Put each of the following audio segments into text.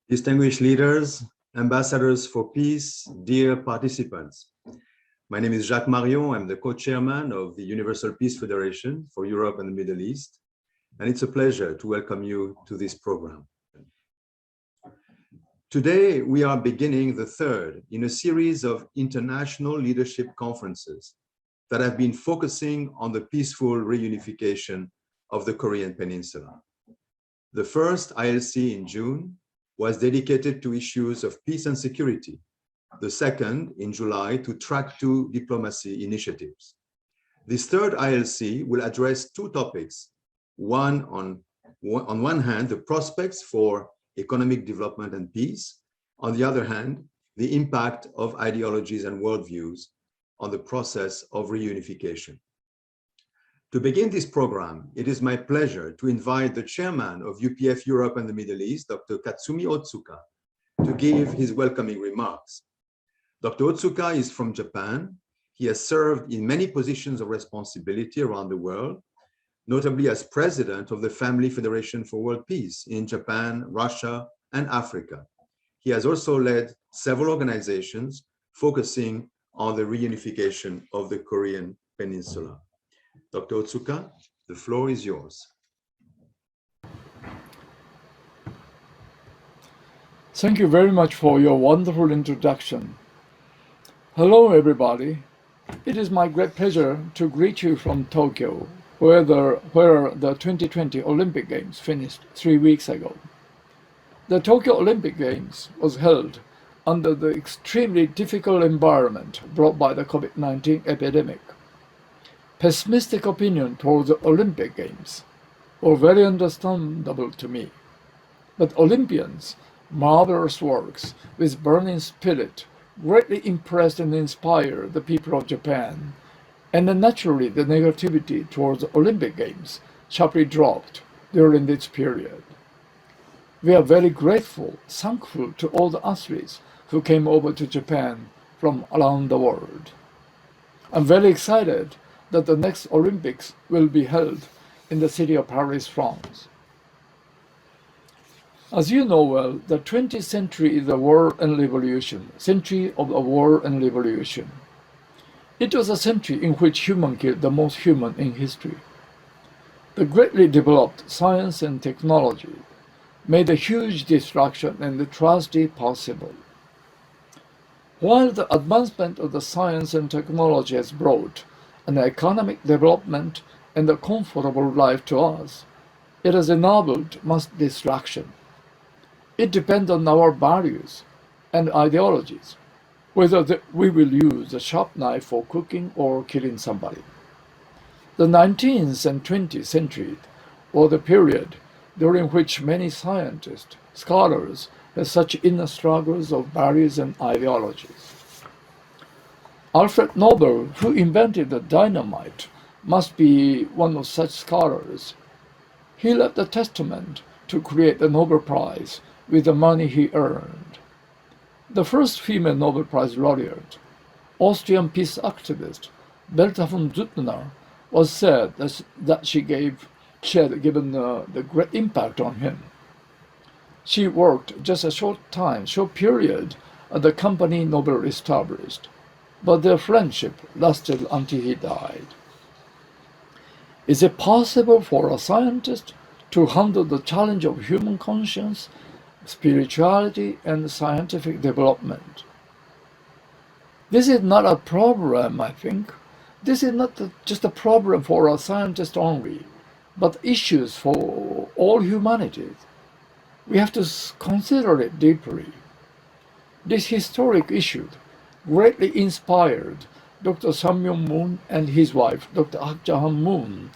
Distinguished leaders, ambassadors for peace, dear participants. My name is Jacques Marion. I'm the co-chairman of the Universal Peace Federation for Europe and the Middle East, and it's a pleasure to welcome you to this program. Today, we are beginning the third in a series of international leadership conferences that have been focusing on the peaceful reunification of the Korean Peninsula. The first ILC in June was dedicated to issues of peace and security. The second in July to track two diplomacy initiatives. This third ILC will address two topics. One on one hand, the prospects for economic development and peace. On the other hand, the impact of ideologies and worldviews on the process of reunification. To begin this program, it is my pleasure to invite the chairman of UPF Europe and the Middle East, Dr. Katsumi Otsuka, to give his welcoming remarks. Dr. Otsuka is from Japan. He has served in many positions of responsibility around the world, notably as president of the Family Federation for World Peace in Japan, Russia, and Africa. He has also led several organizations focusing on the reunification of the Korean Peninsula. Dr. Otsuka, the floor is yours. Thank you very much for your wonderful introduction. Hello, everybody. It is my great pleasure to greet you from Tokyo, where the 2020 Olympic Games finished 3 weeks ago. The Tokyo Olympic Games was held under the extremely difficult environment brought by the COVID-19 epidemic. Pessimistic opinion towards the Olympic Games were very understandable to me. But Olympians' marvelous works with burning spirit greatly impressed and inspired the people of Japan, and then naturally the negativity towards the Olympic Games sharply dropped during this period. We are very grateful, thankful to all the athletes who came over to Japan from around the world. I'm very excited that the next Olympics will be held in the city of Paris, France. As you know well, the 20th century is the war and revolution, century of the war and revolution. It was a century in which human killed the most human in history. The greatly developed science and technology made a huge destruction and the tragedy possible. While the advancement of the science and technology has brought an economic development and a comfortable life to us, it has enabled mass destruction. It depends on our values and ideologies, whether we will use a sharp knife for cooking or killing somebody. The 19th and 20th centuries were the period during which many scientists, scholars, had such inner struggles of values and ideologies. Alfred Nobel, who invented the dynamite, must be one of such scholars. He left a testament to create the Nobel Prize with the money he earned. The first female Nobel Prize laureate, Austrian peace activist Berta von Suttner, was said that she had given the great impact on him. She worked just a short period at the company Nobel established, but their friendship lasted until he died. Is it possible for a scientist to handle the challenge of human conscience, spirituality, and scientific development? This is not a problem, I think. This is not just a problem for a scientist only, but issues for all humanity. We have to consider it deeply. This historic issue greatly inspired Dr. Sam Myung-moon and his wife, Dr. Hak Jahan Moon,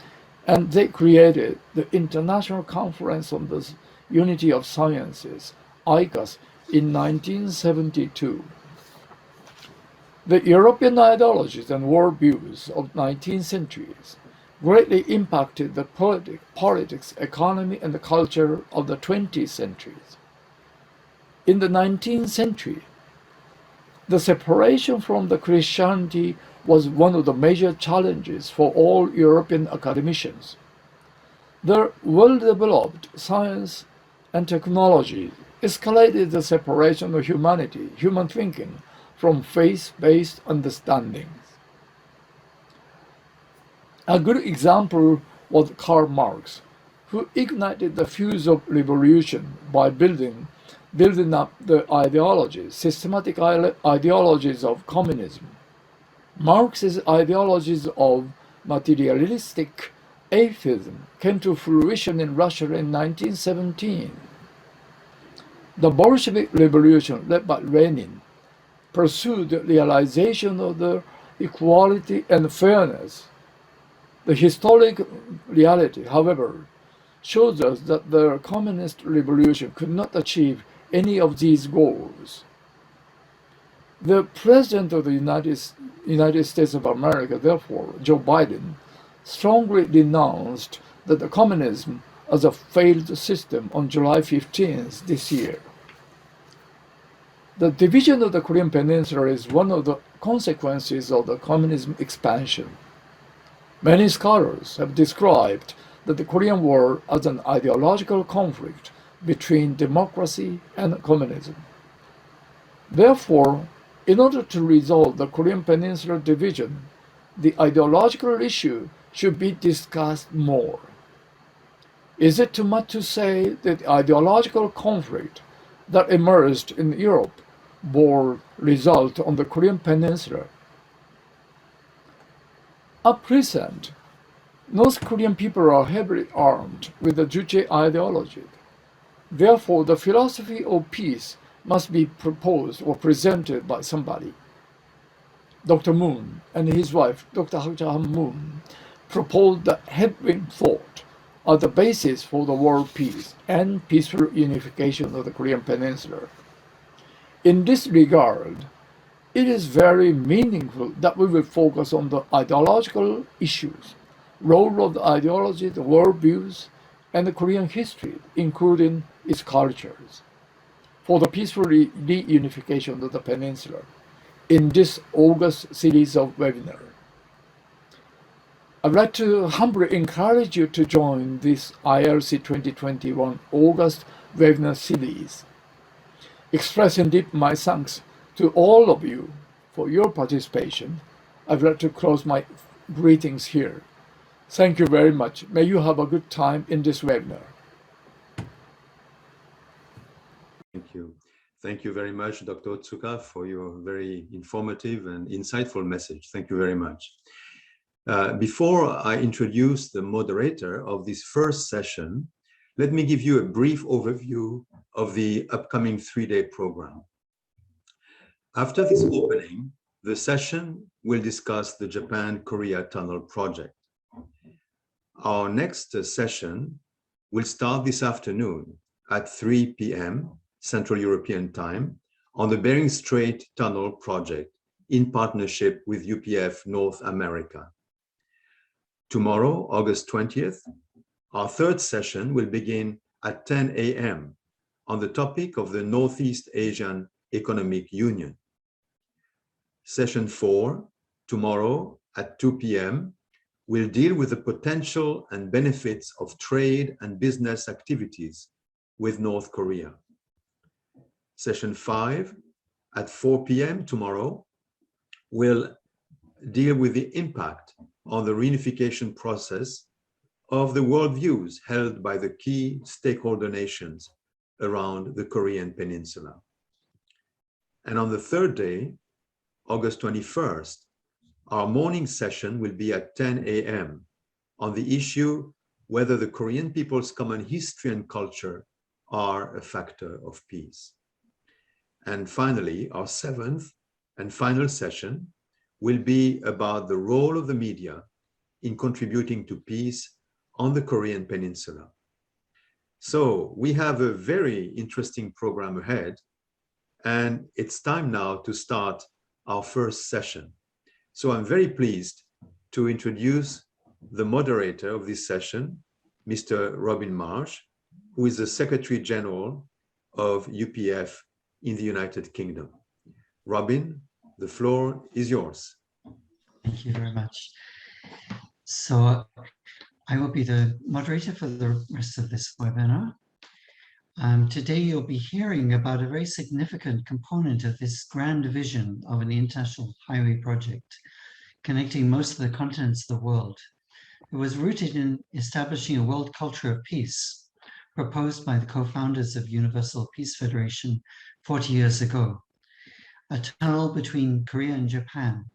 and they created the International Conference on the Unity of Sciences, ICAS, in 1972. The European ideologies and worldviews of 19th centuries greatly impacted the politics, economy, and the culture of the 20th centuries. In the 19th century, the separation from the Christianity was one of the major challenges for all European academicians. Their well-developed science and technology escalated the separation of humanity, human thinking, from faith-based understandings. A good example was Karl Marx, who ignited the fuse of revolution by building up the ideologies, systematic ideologies of communism. Marx's ideologies of materialistic atheism came to fruition in Russia in 1917. The Bolshevik Revolution, led by Lenin, pursued the realization of the equality and fairness. The historic reality, however, shows us that the communist revolution could not achieve any of these goals. The President of the United States of America, therefore, Joe Biden, strongly denounced the communism as a failed system on July 15th this year. The division of the Korean Peninsula is one of the consequences of the communism expansion. Many scholars have described the Korean War as an ideological conflict between democracy and communism. Therefore, in order to resolve the Korean Peninsula division, the ideological issue should be discussed more. Is it too much to say that the ideological conflict that emerged in Europe bore result on the Korean Peninsula? At present, North Korean people are heavily armed with the Juche ideology. Therefore, the philosophy of peace must be proposed or presented by somebody. Dr. Moon and his wife, Dr. Hak Ja-han Moon, proposed the headwind thought as the basis for the world peace and peaceful unification of the Korean Peninsula. In this regard, it is very meaningful that we will focus on the ideological issues, role of the ideology, the worldviews, and the Korean history, including its cultures, for the peaceful reunification of the peninsula in this August series of webinars. I'd like to humbly encourage you to join this ILC 2021 August webinar series. Expressing deep my thanks to all of you for your participation, I'd like to close my greetings here. Thank you very much. May you have a good time in this webinar. Thank you. Thank you very much, Dr. Otsuka, for your very informative and insightful message. Thank you very much. Before I introduce the moderator of this first session, let me give you a brief overview of the upcoming three-day program. After this opening, the session will discuss the Japan-Korea Tunnel project. Our next session will start this afternoon at 3 p.m. Central European Time on the Bering Strait Tunnel project in partnership with UPF North America. Tomorrow, August 20th, our third session will begin at 10 a.m. on the topic of the Northeast Asian Economic Union. Session 4, tomorrow at 2 p.m., will deal with the potential and benefits of trade and business activities with North Korea. Session 5 at 4 p.m. tomorrow will deal with the impact on the reunification process of the worldviews held by the key stakeholder nations around the Korean Peninsula. And on the third day, August 21st, our morning session will be at 10 a.m. on the issue whether the Korean people's common history and culture are a factor of peace. And finally, our seventh and final session will be about the role of the media in contributing to peace on the Korean Peninsula. So we have a very interesting program ahead, and it's time now to start our first session. So I'm very pleased to introduce the moderator of this session, Mr. Robin Marsh, who is the Secretary General of UPF in the United Kingdom. Robin, the floor is yours. Thank you very much. So I will be the moderator for the rest of this webinar. Today you'll be hearing about a very significant component of this grand vision of an international highway project connecting most of the continents of the world. It was rooted in establishing a world culture of peace, proposed by the co-founders of Universal Peace Federation 40 years ago. A tunnel between Korea and Japan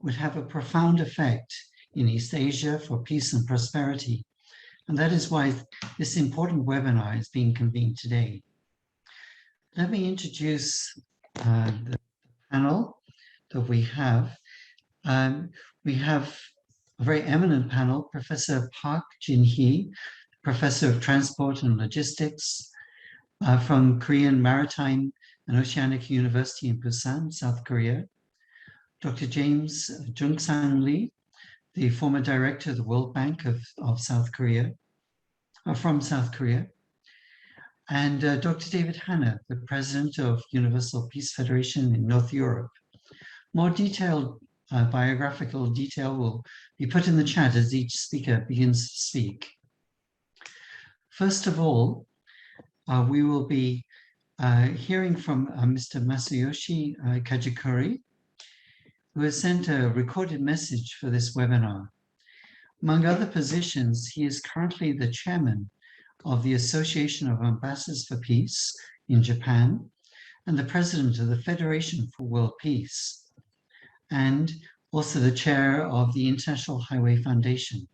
would have a profound effect in East Asia for peace and prosperity. And that is why this important webinar is being convened today. Let me introduce the panel that we have. We have a very eminent panel, Professor Park Jin-hee, Professor of Transport and Logistics from Korean Maritime and Oceanic University in Busan, South Korea. Dr. James Jung-sang Lee, the former director of the World Bank of South Korea, from South Korea. And Dr. David Hanna, the president of Universal Peace Federation in North Europe. More detailed biographical detail will be put in the chat as each speaker begins to speak. First of all, we will be hearing from Mr. Masayoshi Kajikuri, who has sent a recorded message for this webinar. Among other positions, he is currently the chairman of the Association of Ambassadors for Peace in Japan and the president of the Federation for World Peace, and also the chair of the International Highway Foundation.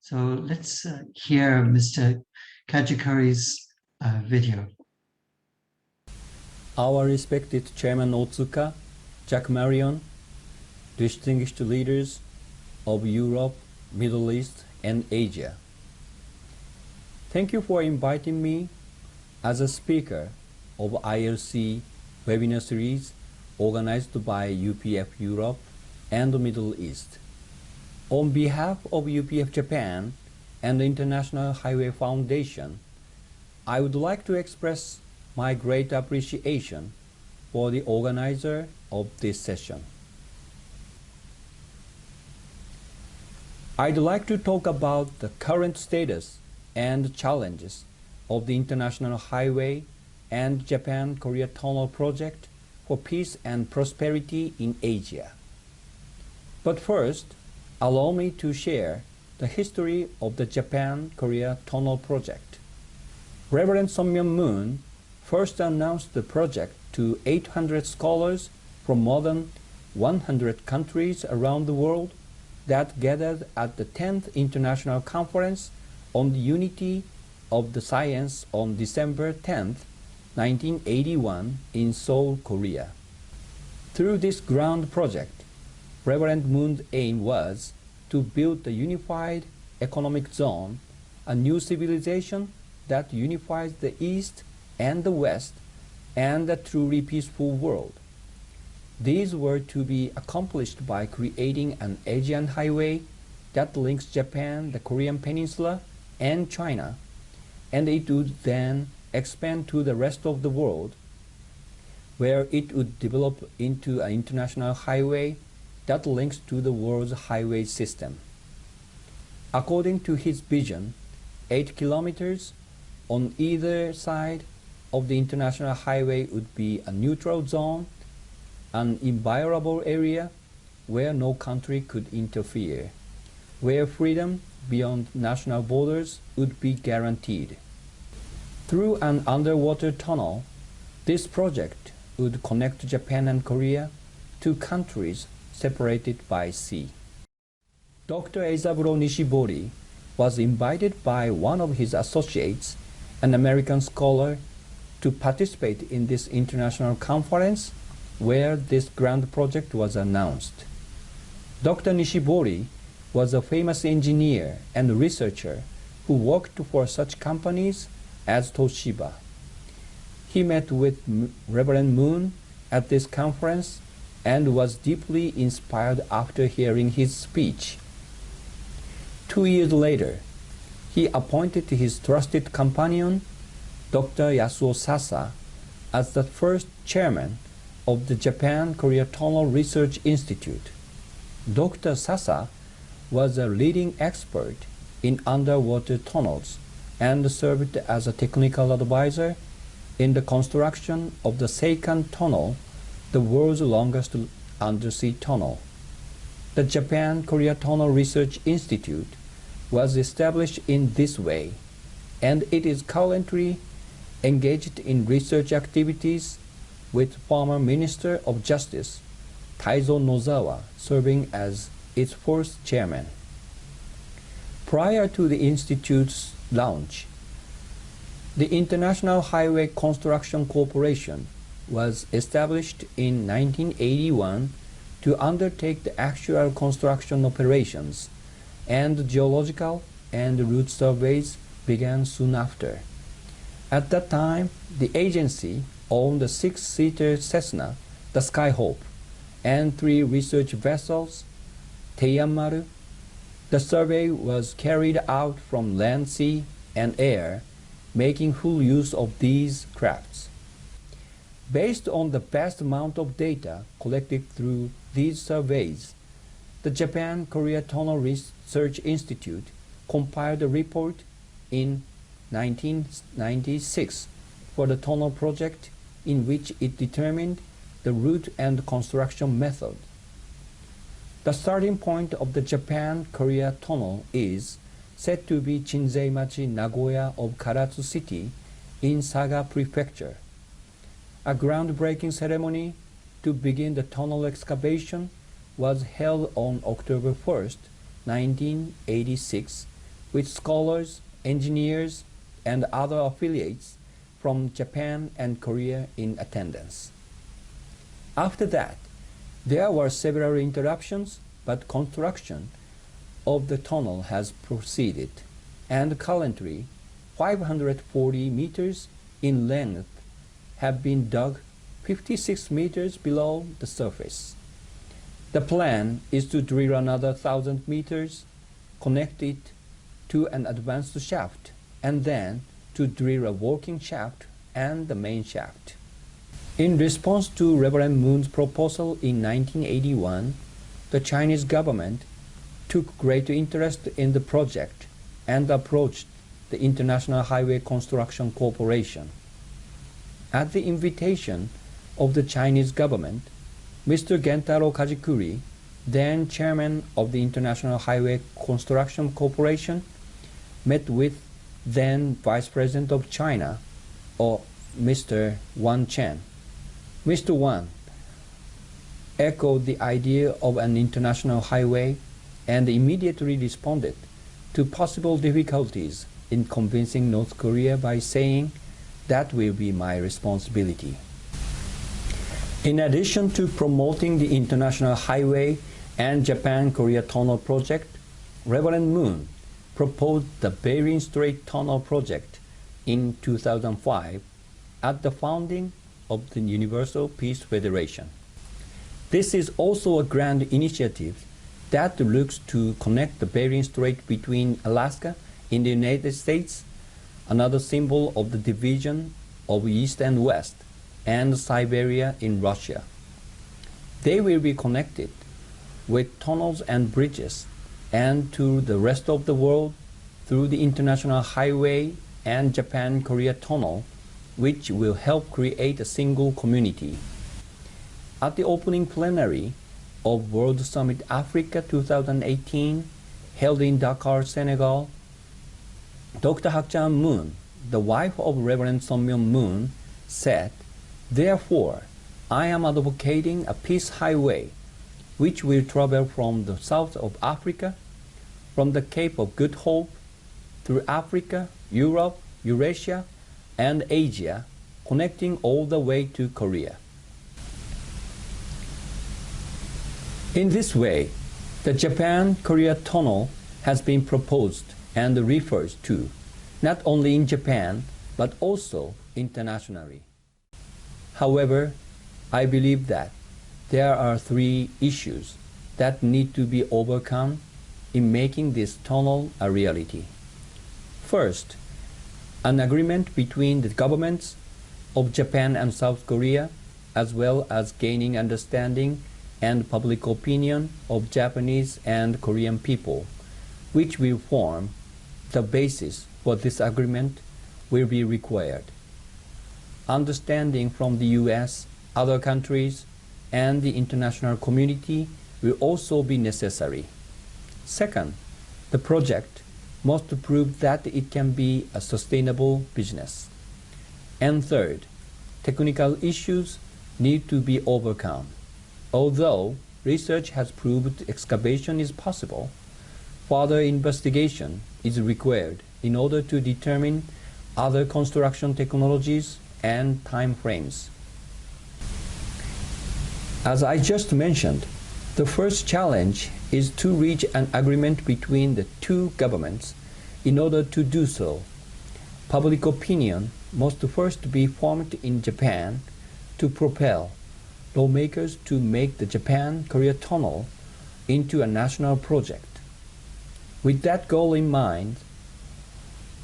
So let's hear Mr. Kajikuri's video. Our respected Chairman Otsuka, Jack Marion, distinguished leaders of Europe, Middle East, and Asia. Thank you for inviting me as a speaker of ILC webinar series organized by UPF Europe and the Middle East. On behalf of UPF Japan and the International Highway Foundation, I would like to express my great appreciation for the organizer of this session. I'd like to talk about the current status and challenges of the International Highway and Japan-Korea Tunnel project for peace and prosperity in Asia. But first, allow me to share the history of the Japan-Korea Tunnel project. Reverend Sun-Myung Moon first announced the project to 800 scholars from more than 100 countries around the world that gathered at the 10th International Conference on the Unity of the Science on December 10, 1981 in Seoul, Korea. Through this grand project, Reverend Moon's aim was to build a unified economic zone, a new civilization that unifies the East and the West, and a truly peaceful world. These were to be accomplished by creating an Asian highway that links Japan, the Korean peninsula, and China, and it would then expand to the rest of the world, where it would develop into an international highway that links to the world's highway system. According to his vision, 8 kilometers on either side of the international highway would be a neutral zone, an inviolable area where no country could interfere, where freedom beyond national borders would be guaranteed. Through an underwater tunnel, this project would connect Japan and Korea, two countries separated by sea. Dr. Eizaburo Nishibori was invited by one of his associates, an American scholar, to participate in this international conference where this grand project was announced. Dr. Nishibori was a famous engineer and researcher who worked for such companies as Toshiba. He met with Reverend Moon at this conference and was deeply inspired after hearing his speech. 2 years later, he appointed his trusted companion, Dr. Yasuo Sasa, as the first chairman of the Japan-Korea Tunnel Research Institute. Dr. Sasa was a leading expert in underwater tunnels and served as a technical advisor in the construction of the Seikan Tunnel, the world's longest undersea tunnel. The Japan-Korea Tunnel Research Institute was established in this way, and it is currently engaged in research activities with former Minister of Justice Taizo Nozawa serving as its first chairman. Prior to the Institute's launch, the International Highway Construction Corporation was established in 1981 to undertake the actual construction operations, and geological and route surveys began soon after. At that time, the agency owned a 6-seater Cessna, the Skyhope, and 3 research vessels, Teiyanmaru. The survey was carried out from land, sea, and air, making full use of these crafts. Based on the vast amount of data collected through these surveys, the Japan-Korea Tunnel Research Institute compiled a report in 1996 for the tunnel project, in which it determined the route and construction method. The starting point of the Japan-Korea Tunnel is said to be Chinzei-machi Nagoya of Karatsu City in Saga Prefecture. A groundbreaking ceremony to begin the tunnel excavation was held on October 1st, 1986, with scholars, engineers, and other affiliates from Japan and Korea in attendance. After that, there were several interruptions, but construction of the tunnel has proceeded, and currently 540 meters in length have been dug 56 meters below the surface. The plan is to drill another 1,000 meters, connect it to an advanced shaft, and then to drill a working shaft and the main shaft. In response to Reverend Moon's proposal in 1981, the Chinese government took great interest in the project and approached the International Highway Construction Corporation. At the invitation of the Chinese government, Mr. Gentaro Kajikuri, then chairman of the International Highway Construction Corporation, met with then Vice President of China, or Mr. Wan Chen. Mr. Wan echoed the idea of an international highway and immediately responded to possible difficulties in convincing North Korea by saying, "That will be my responsibility." In addition to promoting the International Highway and Japan-Korea Tunnel project, Reverend Moon proposed the Bering Strait Tunnel project in 2005 at the founding of the Universal Peace Federation. This is also a grand initiative that looks to connect the Bering Strait between Alaska in the United States, another symbol of the division of East and West, and Siberia in Russia. They will be connected with tunnels and bridges and to the rest of the world through the International Highway and Japan-Korea Tunnel, which will help create a single community. At the opening plenary of World Summit Africa 2018, held in Dakar, Senegal, Dr. Hakchan Moon, the wife of Reverend Sunmyeon Moon, said, "Therefore, I am advocating a peace highway which will travel from the south of Africa, from the Cape of Good Hope, through Africa, Europe, Eurasia, and Asia, connecting all the way to Korea." In this way, the Japan-Korea Tunnel has been proposed and refers to not only in Japan, but also internationally. However, I believe that there are 3 issues that need to be overcome in making this tunnel a reality. First, an agreement between the governments of Japan and South Korea, as well as gaining understanding and public opinion of Japanese and Korean people, which will form the basis for this agreement will be required. Understanding from the US, other countries, and the international community will also be necessary. Second, the project must prove that it can be a sustainable business. And third, technical issues need to be overcome. Although research has proved excavation is possible, further investigation is required in order to determine other construction technologies and time frames. As I just mentioned, the first challenge is to reach an agreement between the two governments. In order to do so, public opinion must first be formed in Japan to propel lawmakers to make the Japan-Korea Tunnel into a national project. With that goal in mind,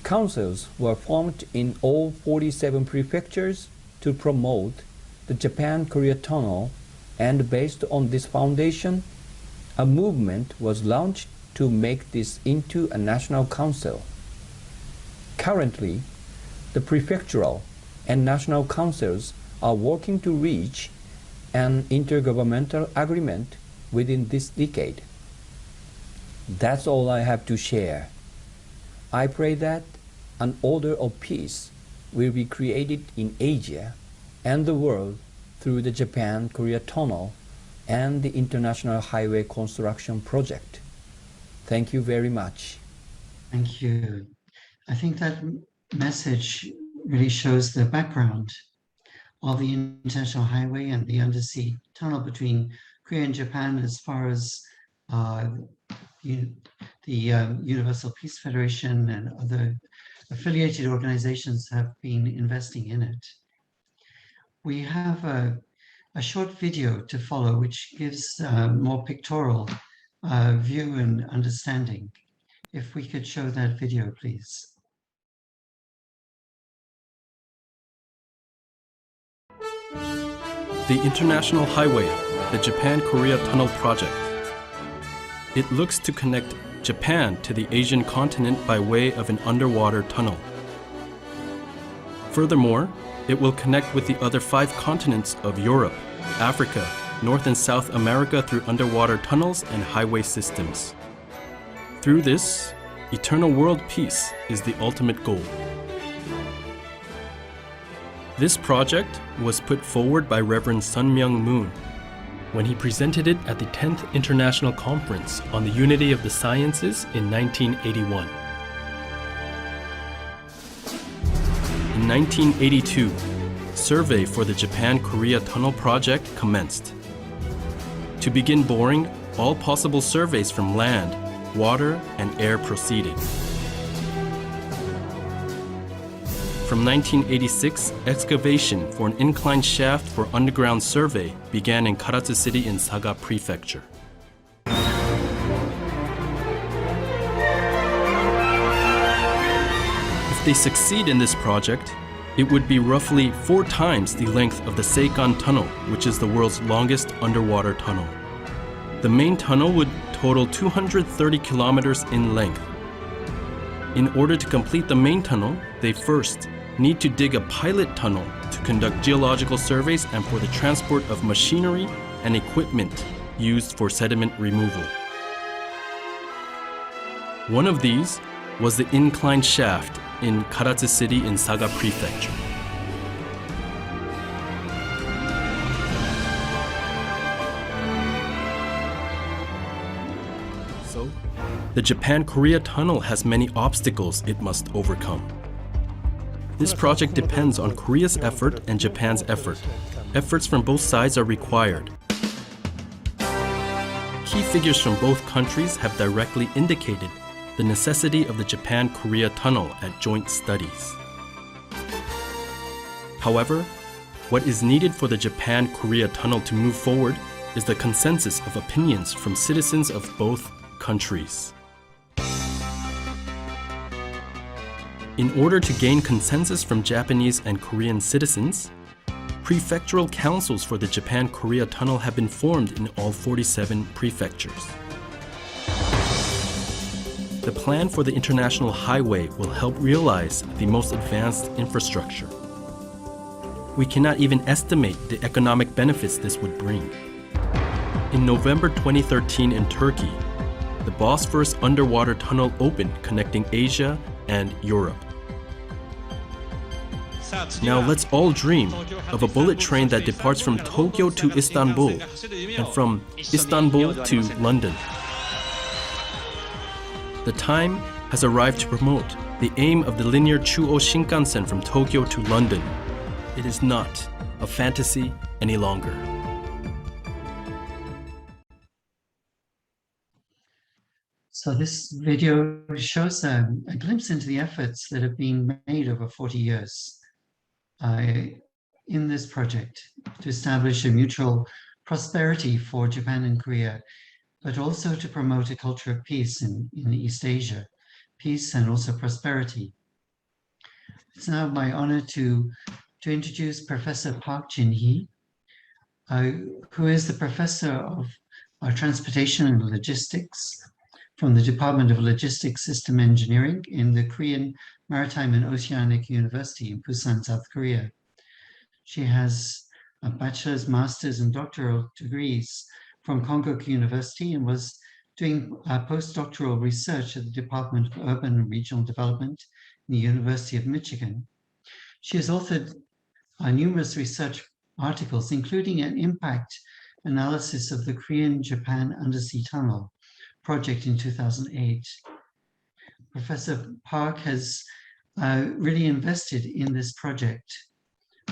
councils were formed in all 47 prefectures to promote the Japan-Korea Tunnel, and based on this foundation, a movement was launched to make this into a national council. Currently, the prefectural and national councils are working to reach an intergovernmental agreement within this decade. That's all I have to share. I pray that an order of peace will be created in Asia and the world through the Japan-Korea Tunnel and the International Highway Construction Project. Thank you very much. Thank you. I think that message really shows the background of the international highway and the undersea tunnel between Korea and Japan, as far as the Universal Peace Federation and other affiliated organizations have been investing in it. We have a short video to follow, which gives more pictorial view and understanding. If we could show that video, please. The International Highway, the Japan-Korea Tunnel project. It looks to connect Japan to the Asian continent by way of an underwater tunnel. Furthermore, it will connect with the other 5 continents of Europe, Africa, North and South America through underwater tunnels and highway systems. Through this, eternal world peace is the ultimate goal. This project was put forward by Reverend Sun Myung Moon when he presented it at the 10th International Conference on the Unity of the Sciences in 1981. In 1982, survey for the Japan-Korea Tunnel project commenced. To begin boring, all possible surveys from land, water, and air proceeded. From 1986, excavation for an inclined shaft for underground survey began in Karatsu City in Saga Prefecture. If they succeed in this project, it would be roughly 4 times the length of the Seikan Tunnel, which is the world's longest underwater tunnel. The main tunnel would total 230 kilometers in length. In order to complete the main tunnel, they first need to dig a pilot tunnel to conduct geological surveys and for the transport of machinery and equipment used for sediment removal. One of these was the inclined shaft in Karatsu City in Saga Prefecture. So, the Japan-Korea Tunnel has many obstacles it must overcome. This project depends on Korea's effort and Japan's effort. Efforts from both sides are required. Key figures from both countries have directly indicated the necessity of the Japan-Korea Tunnel at joint studies. However, what is needed for the Japan-Korea Tunnel to move forward is the consensus of opinions from citizens of both countries. In order to gain consensus from Japanese and Korean citizens, prefectural councils for the Japan-Korea Tunnel have been formed in all 47 prefectures. the plan for the international highway will help realize the most advanced infrastructure. We cannot even estimate the economic benefits this would bring. In November 2013 in Turkey, the Bosphorus underwater tunnel opened connecting Asia and Europe. Now let's all dream of a bullet train that departs from Tokyo to Istanbul and from Istanbul to London. The time has arrived to promote the aim of the linear Chuo Shinkansen from Tokyo to London. It is not a fantasy any longer. So this video shows a glimpse into the efforts that have been made over 40 years in this project to establish a mutual prosperity for Japan and Korea, but also to promote a culture of peace in East Asia, peace and also prosperity. It's now my honor to introduce Professor Park Jin-hee, who is the professor of transportation and logistics from the Department of Logistics System Engineering in the Korean Maritime and Oceanic University in Busan, South Korea. She has a bachelor's, master's, and doctoral degrees from Konkuk University and was doing postdoctoral research at the Department of Urban and Regional Development in the University of Michigan. She has authored numerous research articles, including an impact analysis of the Korean-Japan Undersea Tunnel project in 2008. Professor Park has really invested in this project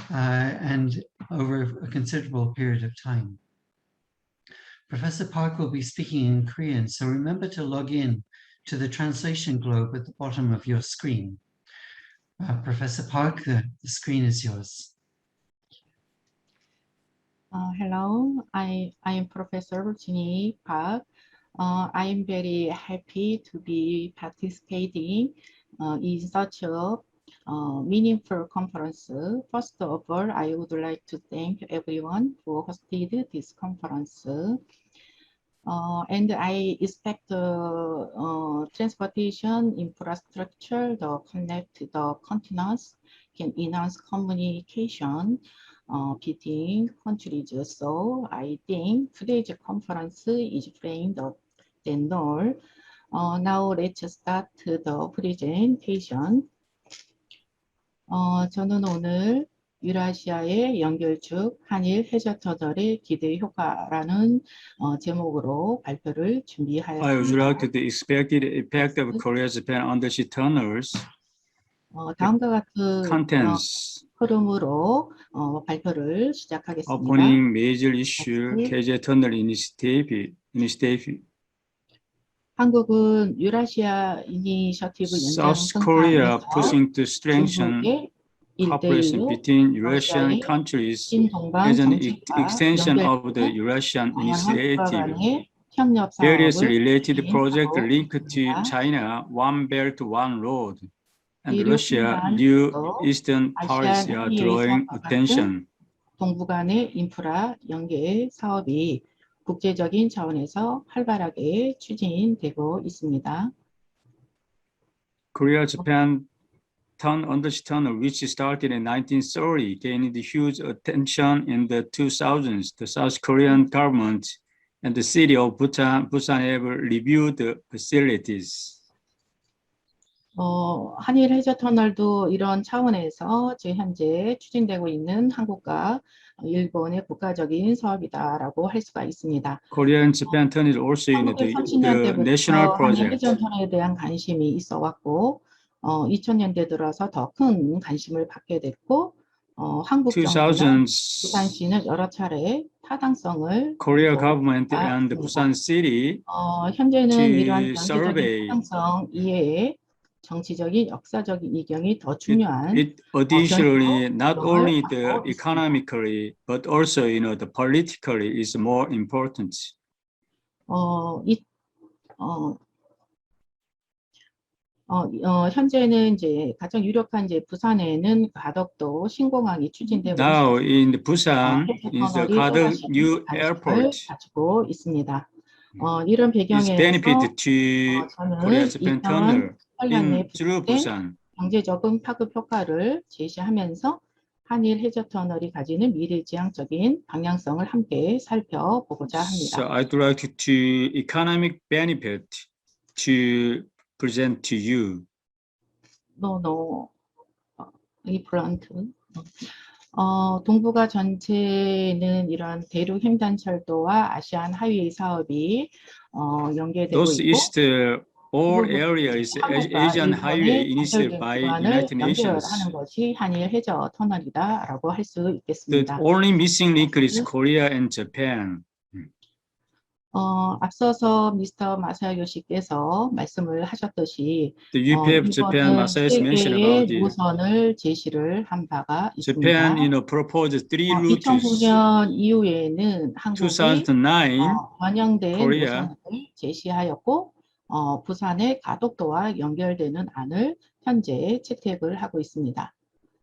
and over a considerable period of time. Professor Park will be speaking in Korean, so remember to log in to the translation globe at the bottom of your screen. Professor Park, the screen is yours. Hello, I am Professor Jin-hee Park. I am very happy to be participating in such a meaningful conference. First of all, I would like to thank everyone who hosted this conference. And I expect transportation infrastructure that connect the continents can enhance communication between countries. So I think today's conference is framed than all. Now let's start the presentation. 저는 오늘 유라시아의 연결축 한일 해저터널의 기대 효과라는 제목으로 발표를 준비하였습니다. I would like to the expected impact of Korea-Japan undersea tunnels. 다음과 같은 contents 흐름으로 발표를 시작하겠습니다. opening major issue KJ tunnel initiative. 한국은 유라시아 이니셔티브 연장 South Korea 선상에서 pushing to strengthen cooperation between Eurasian countries as an extension of the Eurasian initiative. Various related projects linked to China, One Belt, One Road, and Russia, new Eastern policy are drawing attention. 동부 간의 인프라 연계 사업이 국제적인 차원에서 활발하게 추진되고 있습니다. Korea-Japan undersea tunnel, which started in 1930, gained huge attention in the 2000s. The South Korean government and the city of Busan have reviewed the facilities. 한일 해저 터널도 이런 차원에서 지금 현재 추진되고 있는 한국과 일본의 국가적인 사업이다라고 할 수가 있습니다. Korea and Japan tunnel also in the national project. 해저 터널에 대한 관심이 있어 왔고 2000년대 들어서 더 큰 관심을 받게 됐고 한국 정부는 부산시는 여러 차례 타당성을 Korea government and Busan city 현재는 이러한 정치적인 타당성 이외에 정치적인 역사적인 이경이 더 중요한. Additionally, not only the economically, but also, the politically is more important. 현재는 이제 가장 유력한 이제 부산에는 가덕도 신공항이 추진되고 Now in Busan is the Gadok new airport. 가지고 있습니다. 이런 Its 배경에서 benefit to Korea 저는 Japan Tunnel 2008년에 through Busan. 경제적인 파급 효과를 제시하면서 한일 해저 터널이 가지는 미래지향적인 방향성을 함께 살펴보고자 합니다. So I'd like to economic benefit to present to you. 이 플란트. 동북아 전체는 이런 대륙 횡단철도와 아시안 하이웨이 사업이 연계되고 Those 있고 east all areas Asian highway initiated by United Nations. 연결하는 것이 한일 해저 터널이다라고 할 수 The 있겠습니다. only missing link is Korea and Japan. 앞서서 미스터 마사요시께서 말씀을 하셨듯이 The UPF Japan Masayoshi mentioned about 세계의 it. 노선을 제시를 한 바가 있습니다. Japan, proposed 3 routes. 2009년 이후에는 한국이 2009, 변형된 Korea. 노선을 제시하였고 부산의 가덕도와 연결되는 안을 현재 채택을 하고 있습니다.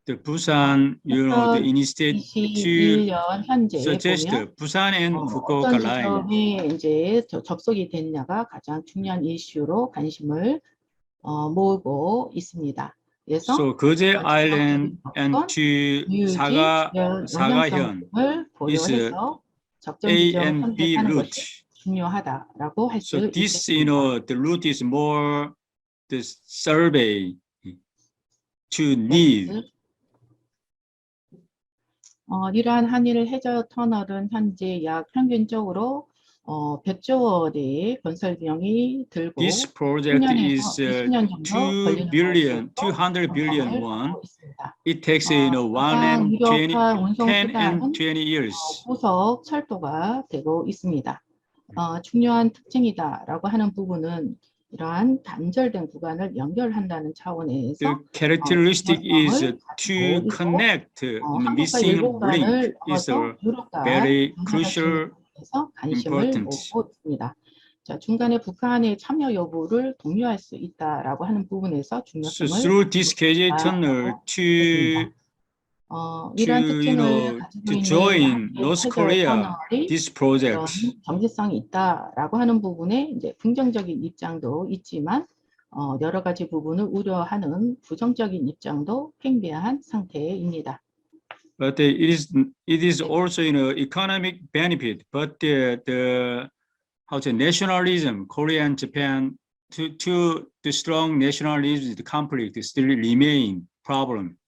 The Busan, the initiated to 21년 현재 suggest 보면 Busan and Fukuoka 어떤 line. 지점에 이제 접속이 됐냐가 가장 중요한 이슈로 관심을 모으고 있습니다. 그래서 So Geoje Island and to Saga현 영향성을 고려해서 적정 A 지점을 and B 선택하는 route. 것이 중요하다라고 할 수 So this, 있겠습니다. the route is more the survey to need. 이러한 한일 해저 터널은 현재 약 평균적으로 100조 원의 건설 비용이 들고 This project is 20년 정도 걸리는 200 billion won. It takes 10 and 20 years. 고속 철도가 되고 있습니다. 중요한 특징이다라고 하는 부분은 이러한 단절된 구간을 연결한다는 차원에서 The characteristic is to connect missing link is very crucial. 관심을 모으고 있습니다. 자, 중간에 북한의 참여 여부를 독려할 수 있다라고 하는 부분에서 So 중요성을 through this KJ tunnel 이러한 특징을 to 가지고 join 있는 North Korea this project. 정체성이 있다라고 하는 부분에 이제 긍정적인 입장도 있지만 여러 가지 부분을 우려하는 부정적인 입장도 팽배한 상태입니다. But it is also economic benefit. But the nationalism, Korea and Japan, to the strong nationalism, the conflict still remain problem.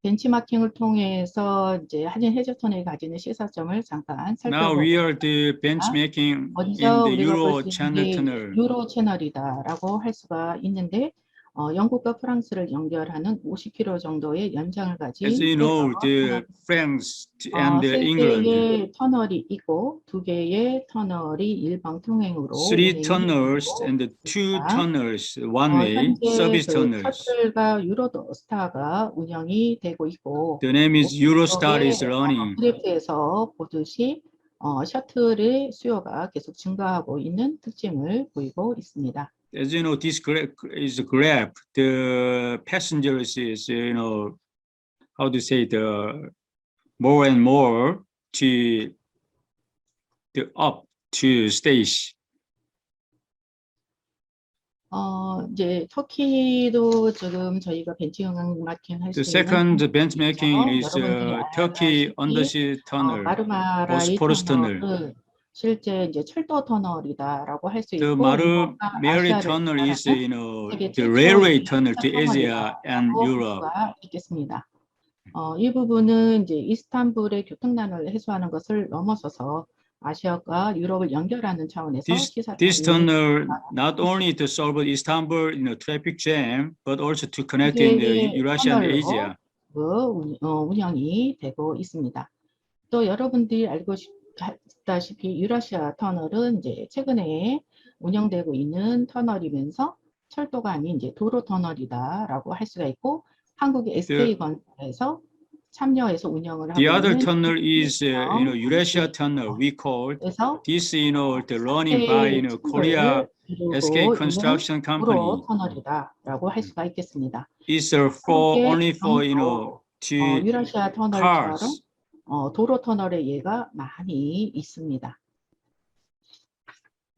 벤치마킹을 통해서 이제 한일 해저 터널이 가지는 시사점을 잠깐 Now we are the benchmarking in the Eurotunnel tunnel. 유로 채널이다라고 할 수가 있는데 영국과 프랑스를 연결하는 50km 정도의 연장을 가진 As you know, the France and England. 3개의 터널이 있고 2개의 터널이 일방 통행으로 3 tunnels and 2 tunnels, one-way service tunnels. 셔틀과 유로스타가 운영이 되고 있고 The name is Eurostar is running. 그래프에서 보듯이 셔틀의 수요가 계속 증가하고 있는 특징을 보이고 있습니다. As you know, this is a graph. The passengers is, how to say, the more and more to the up to stage. 이제 터키도 지금 저희가 벤치마킹 할 수 있는. The second benchmarking is Turkey Undersea Tunnel, 마르마라이 Bosphorus Tunnel. 터널은 실제 이제 철도 터널이다라고 할 수 The 있고. Marmaray Tunnel is, the railway tunnel to Asia and Europe. 있겠습니다. 이 부분은 이제 이스탄불의 교통난을 해소하는 것을 넘어서서 아시아과 유럽을 연결하는 차원에서 This tunnel not only to solve Istanbul traffic jam, but also to connect in Eurasia and Asia. 운영이 되고 있습니다. 또 여러분들이 알고 있다시피 유라시아 터널은 이제 최근에 운영되고 있는 터널이면서 철도가 아닌 이제 도로 터널이다라고 할 수가 있고 한국의 SK건설에서 참여해서 운영을 하고 The 있는. other tunnel is Eurasia Tunnel. We call this the running by Korea SK Construction Company. 도로 터널이다라고 할 수가 있겠습니다. It's only for 유라시아 터널처럼 도로 터널의 예가 많이 있습니다.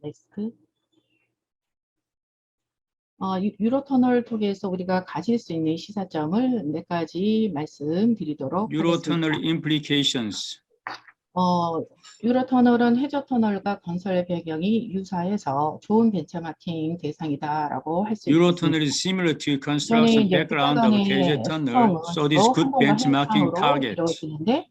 넥스트. 유로터널 통해서 우리가 가질 수 있는 시사점을 몇 가지 말씀드리도록 Eurotunnel 하겠습니다. implications. 유로터널은 해저터널과 건설 배경이 유사해서 좋은 벤처마킹 대상이다라고 할 수 있습니다. Eurotunnel is similar to construction background of KJ Tunnel, so it is good benchmarking target. 이루어지는데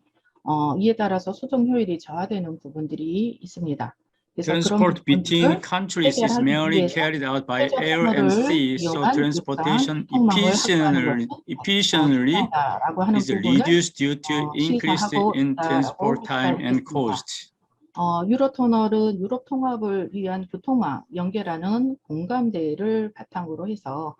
이에 따라서 수동 효율이 저하되는 부분들이 있습니다. 그래서 Transport between countries is mainly carried out by air and sea, so transportation efficiently is reduced due to increase in transport time and cost. 유로터널은 유럽 통합을 위한 교통망 연결하는 공감대를 바탕으로 해서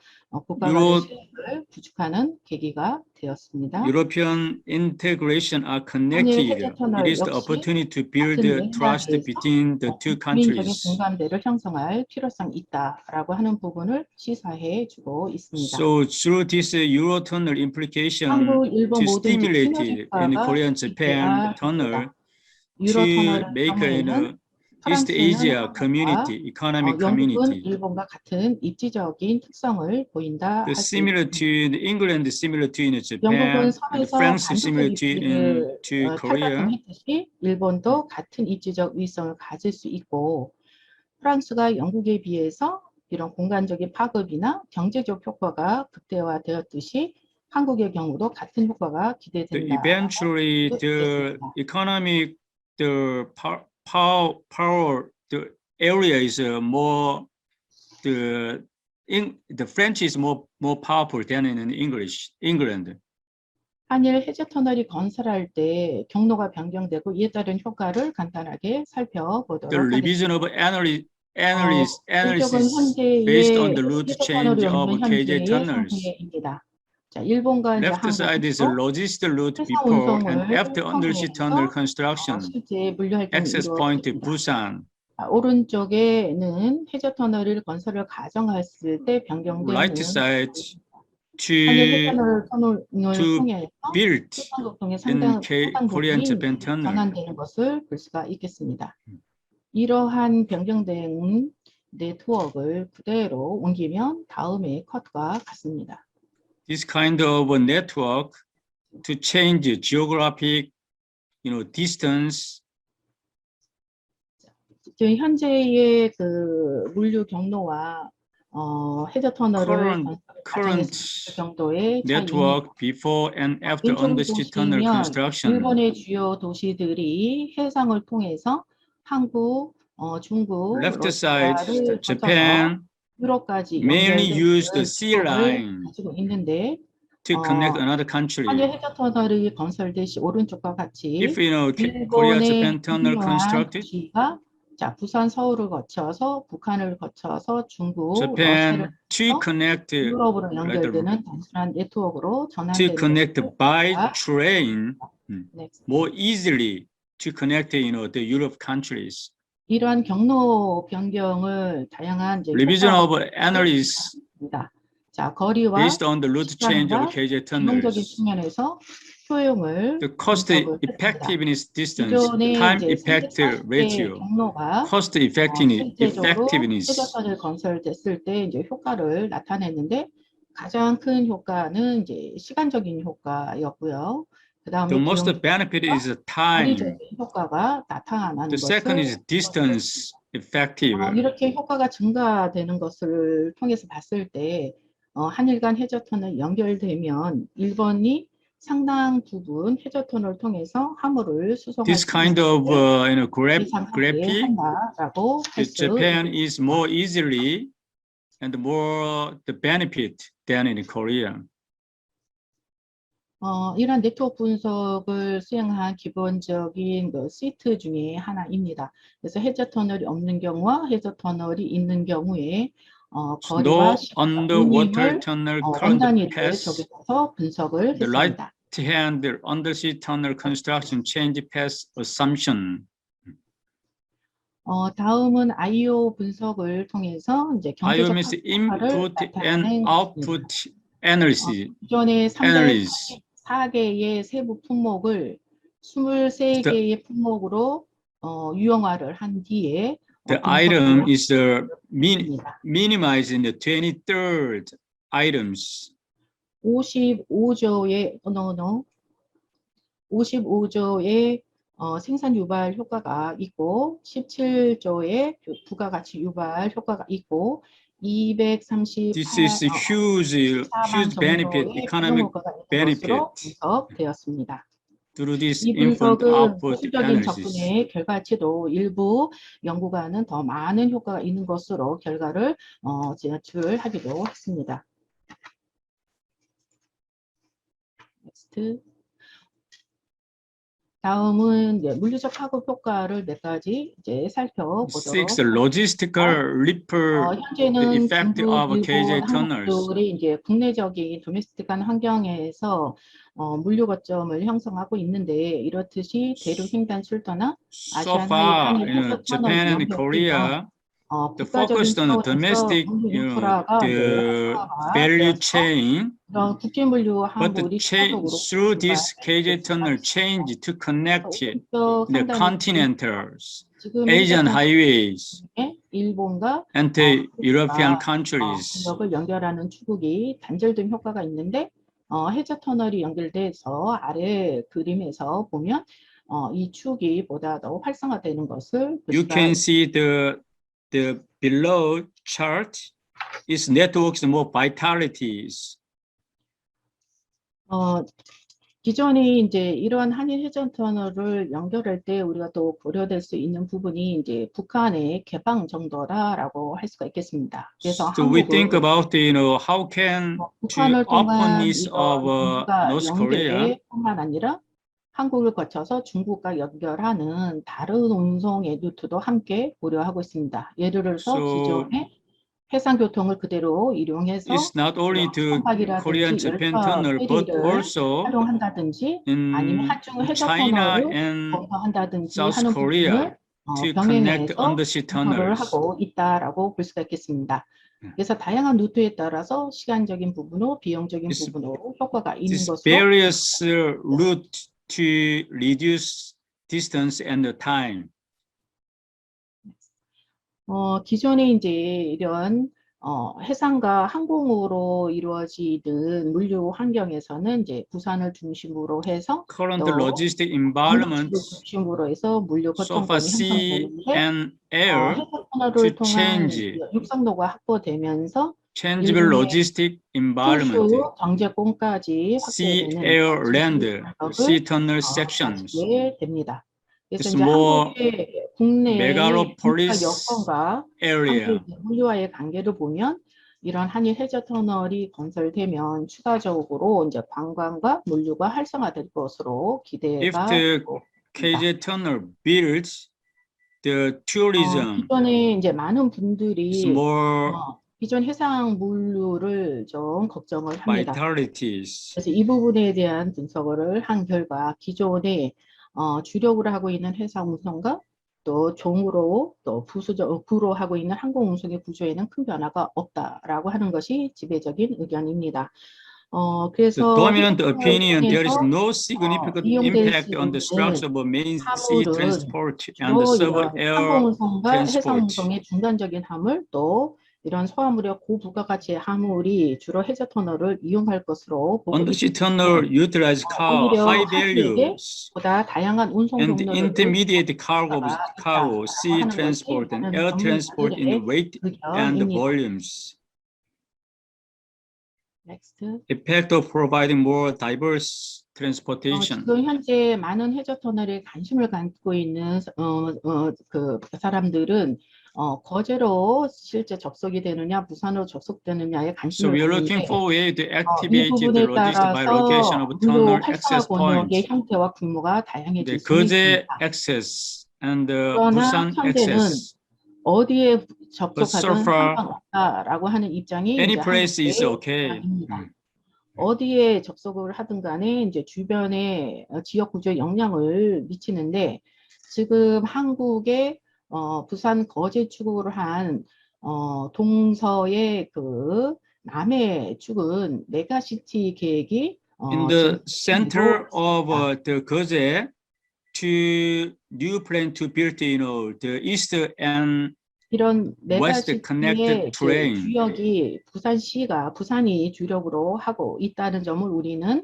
국가 간의 신뢰를 구축하는 계기가 되었습니다. European integration are connected. It is the opportunity to build trust between the two countries. 공감대를 형성할 필요성이 있다라고 하는 부분을 시사해 주고 있습니다. So through this Eurotunnel implication to stimulate in Korea and Japan tunnel to make an East Asia community, economic community. 일본과 같은 입지적인 특성을 보인다. Similar to England, similar to Japan, and France, similar to Korea. 일본도 같은 입지적 위성을 가질 수 있고, 프랑스가 영국에 비해서 이런 공간적인 파급이나 경제적 효과가 극대화되었듯이 한국의 경우도 같은 효과가 기대된다. Eventually, the economic, the power, the area is more, the French is more powerful than in England. 한일 해저 터널이 건설할 때 경로가 변경되고 이에 따른 효과를 간단하게 살펴보도록 The revision of analysis 현재의 based on the route change of KJ tunnels. 자, 일본과 Left side is a logistic route before and after undersea tunnel construction. Access point Busan. 오른쪽에는 해저 터널을 건설을 가정했을 때 변경되는 Right side to build in Korea and Japan tunnel. 전환되는 것을 볼 수가 있겠습니다. 이러한 변경된 네트워크를 그대로 옮기면 다음의 컷과 같습니다. This kind of a network to change geographic, distance. 지금 현재의 그 물류 경로와 해저 터널을 current 정도의 network before and after undersea tunnel construction. 일본의 주요 도시들이 해상을 통해서 한국, 중국, left side Japan 유럽까지 mainly use the sea line 가지고 있는데 to connect another country. 한일 해저 터널이 건설된 시 오른쪽과 같이 If Korea Japan tunnel constructed, 자, 부산 서울을 거쳐서 북한을 거쳐서 중국, Japan to connect 유럽으로 연결되는 단순한 네트워크로 전환되는 to connect by train more easily to connect the Europe countries. 이러한 경로 변경을 다양한 revision of analysis 자, 거리와 based on the route change of KJ tunnels. 측면에서 효용을 The cost effectiveness distance, time effect ratio, cost effectiveness. 해저선을 건설됐을 때 이제 효과를 나타냈는데 가장 큰 효과는 이제 시간적인 효과였고요. 그다음에 The most benefit is time. 효과가 나타나는 The second is distance effective. 이렇게 효과가 증가되는 것을 통해서 봤을 때 한일 간 해저 터널 연결되면 일본이 상당 부분 해저 터널을 통해서 화물을 수송할 This kind of graphic, Japan is more easily and more the benefit than in Korea. 이런 네트워크 분석을 수행한 기본적인 그 시트 중에 하나입니다. 그래서 해저 터널이 없는 경우와 해저 터널이 있는 경우에 거리와 underwater tunnel current path. 적용해서 분석을 The 했습니다. right-hand undersea tunnel construction change path assumption. 다음은 IO 분석을 통해서 이제 IO means input and output analysis. 기존의 34개의 세부 품목을 23개의 품목으로 유형화를 한 뒤에 The item is minimized in the 23rd items. 55조의 생산 유발 효과가 있고 17조의 부가가치 유발 효과가 있고 238 This is a huge benefit, economic benefit 분석되었습니다. through this 이 input 분석은 output 보수적인 analysis. 접근의 결과치도 일부 연구가는 더 많은 효과가 있는 것으로 결과를 제출하기도 했습니다. Next. 다음은 이제 물리적 파급 효과를 몇 가지 이제 살펴보도록 Six, logistical ripple 현재는 effect 중국, of 일본, KJ tunnels. 한국들이 이제 국내적인 도메스틱한 환경에서 물류 거점을 형성하고 있는데 이렇듯이 대륙 횡단 출도나 So 아시안 far, 하이 터널 Japan and Korea, the focused on the domestic, the value chain, 국제 물류 but the 항구들이 through this KJ tunnel change to connect the continentals, Asian highways, 일본과 and the European countries. 을 연결하는 추국이 단절된 효과가 있는데 해저 터널이 연결돼서 아래 그림에서 보면 이 축이 보다 더 활성화되는 것을 You can see the below chart is networks more vitalities. 기존에 이제 이러한 한일 해전 터널을 연결할 때 우리가 또 고려될 수 있는 부분이 이제 북한의 개방 정도라고 할 수가 있겠습니다. 그래서 So we think about how can to openness of North Korea 뿐만 아니라 한국을 거쳐서 중국과 연결하는 다른 운송의 루트도 함께 고려하고 있습니다. 예를 들어서 기존의 해상 교통을 그대로 이용해서 it's not only the Korean Japan tunnel but also 활용한다든지 in 아니면 한중 해저 China 터널을 and 검토한다든지 South 하는 Korea 부분을 to connect 병행해서 undersea 검토를 tunnels. 하고 있다라고 볼 수가 있겠습니다. 그래서 다양한 루트에 따라서 시간적인 부분으로 비용적인 부분으로 효과가 있는 These 것으로 various routes to reduce distance and the time. 기존에 이제 이런 해상과 항공으로 이루어지는 물류 환경에서는 이제 부산을 중심으로 해서 Current logistic environment 중심으로 해서 물류 so far 거점권이 sea 형성되는데 and air 해상 터널을 to 통한 change 육상도가 확보되면서 changeable logistic environment. 큐슈 경제권까지 sea, 확대되는 air, land, sea tunnel sections. 됩니다. 그래서 It's 이제 more 한국의 국내 megalopolis 여건과 area. 물류와의 관계를 보면 이런 한일 해저 터널이 건설되면 추가적으로 이제 관광과 물류가 활성화될 것으로 기대가 If the 됩니다. KJ tunnel builds, the tourism 기존에 이제 많은 is 분들이 more 기존 해상 물류를 좀 걱정을 합니다. vitalities. 그래서 이 부분에 대한 분석을 한 결과 기존에 주력으로 하고 있는 해상 운송과 또 종으로 또 부로 하고 있는 항공 운송의 구조에는 큰 변화가 없다라고 하는 것이 지배적인 의견입니다. 그래서 The dominant opinion there is no significant 이용될 impact 수 on the structure of main sea 화물은 transport and the 주로 civil 이런 air 항공 운송과 해상 transport. 운송의 중간적인 화물 또 이런 소화물의 고부가가치의 화물이 주로 해저 터널을 이용할 것으로 보고 Undersea tunnel utilize high values 보다 다양한 운송 and 경로를 intermediate cargo, sea transport and air transport in weight and volumes. Next. Effect of providing more diverse transportation. 지금 현재 많은 해저 터널에 관심을 갖고 있는 그 사람들은 거제로 실제 접속이 되느냐, 부산으로 접속되느냐에 So 관심을 we are 갖는데 looking for a way to 이 activate the 부분에 logistic by location 따라서 of 물류 tunnel 활성화 access 권역의 points. 형태와 규모가 다양해질 The 수 거제 있습니다. access and the 그러나 Busan 현재는 access. 어디에 so 접속하든 far, 상관없다라고 하는 입장이 Any 이제 place is 한국의 okay. 입장입니다. 어디에 접속을 하든 간에 이제 주변의 지역 구조에 영향을 미치는데 지금 한국의 부산 거제 축으로 한 동서의 그 남해 축은 메가시티 계획이 In the center of the 거제 two new plan to build, the east and 이런 west connected train. 주역이 부산이 주력으로 하고 있다는 점을 우리는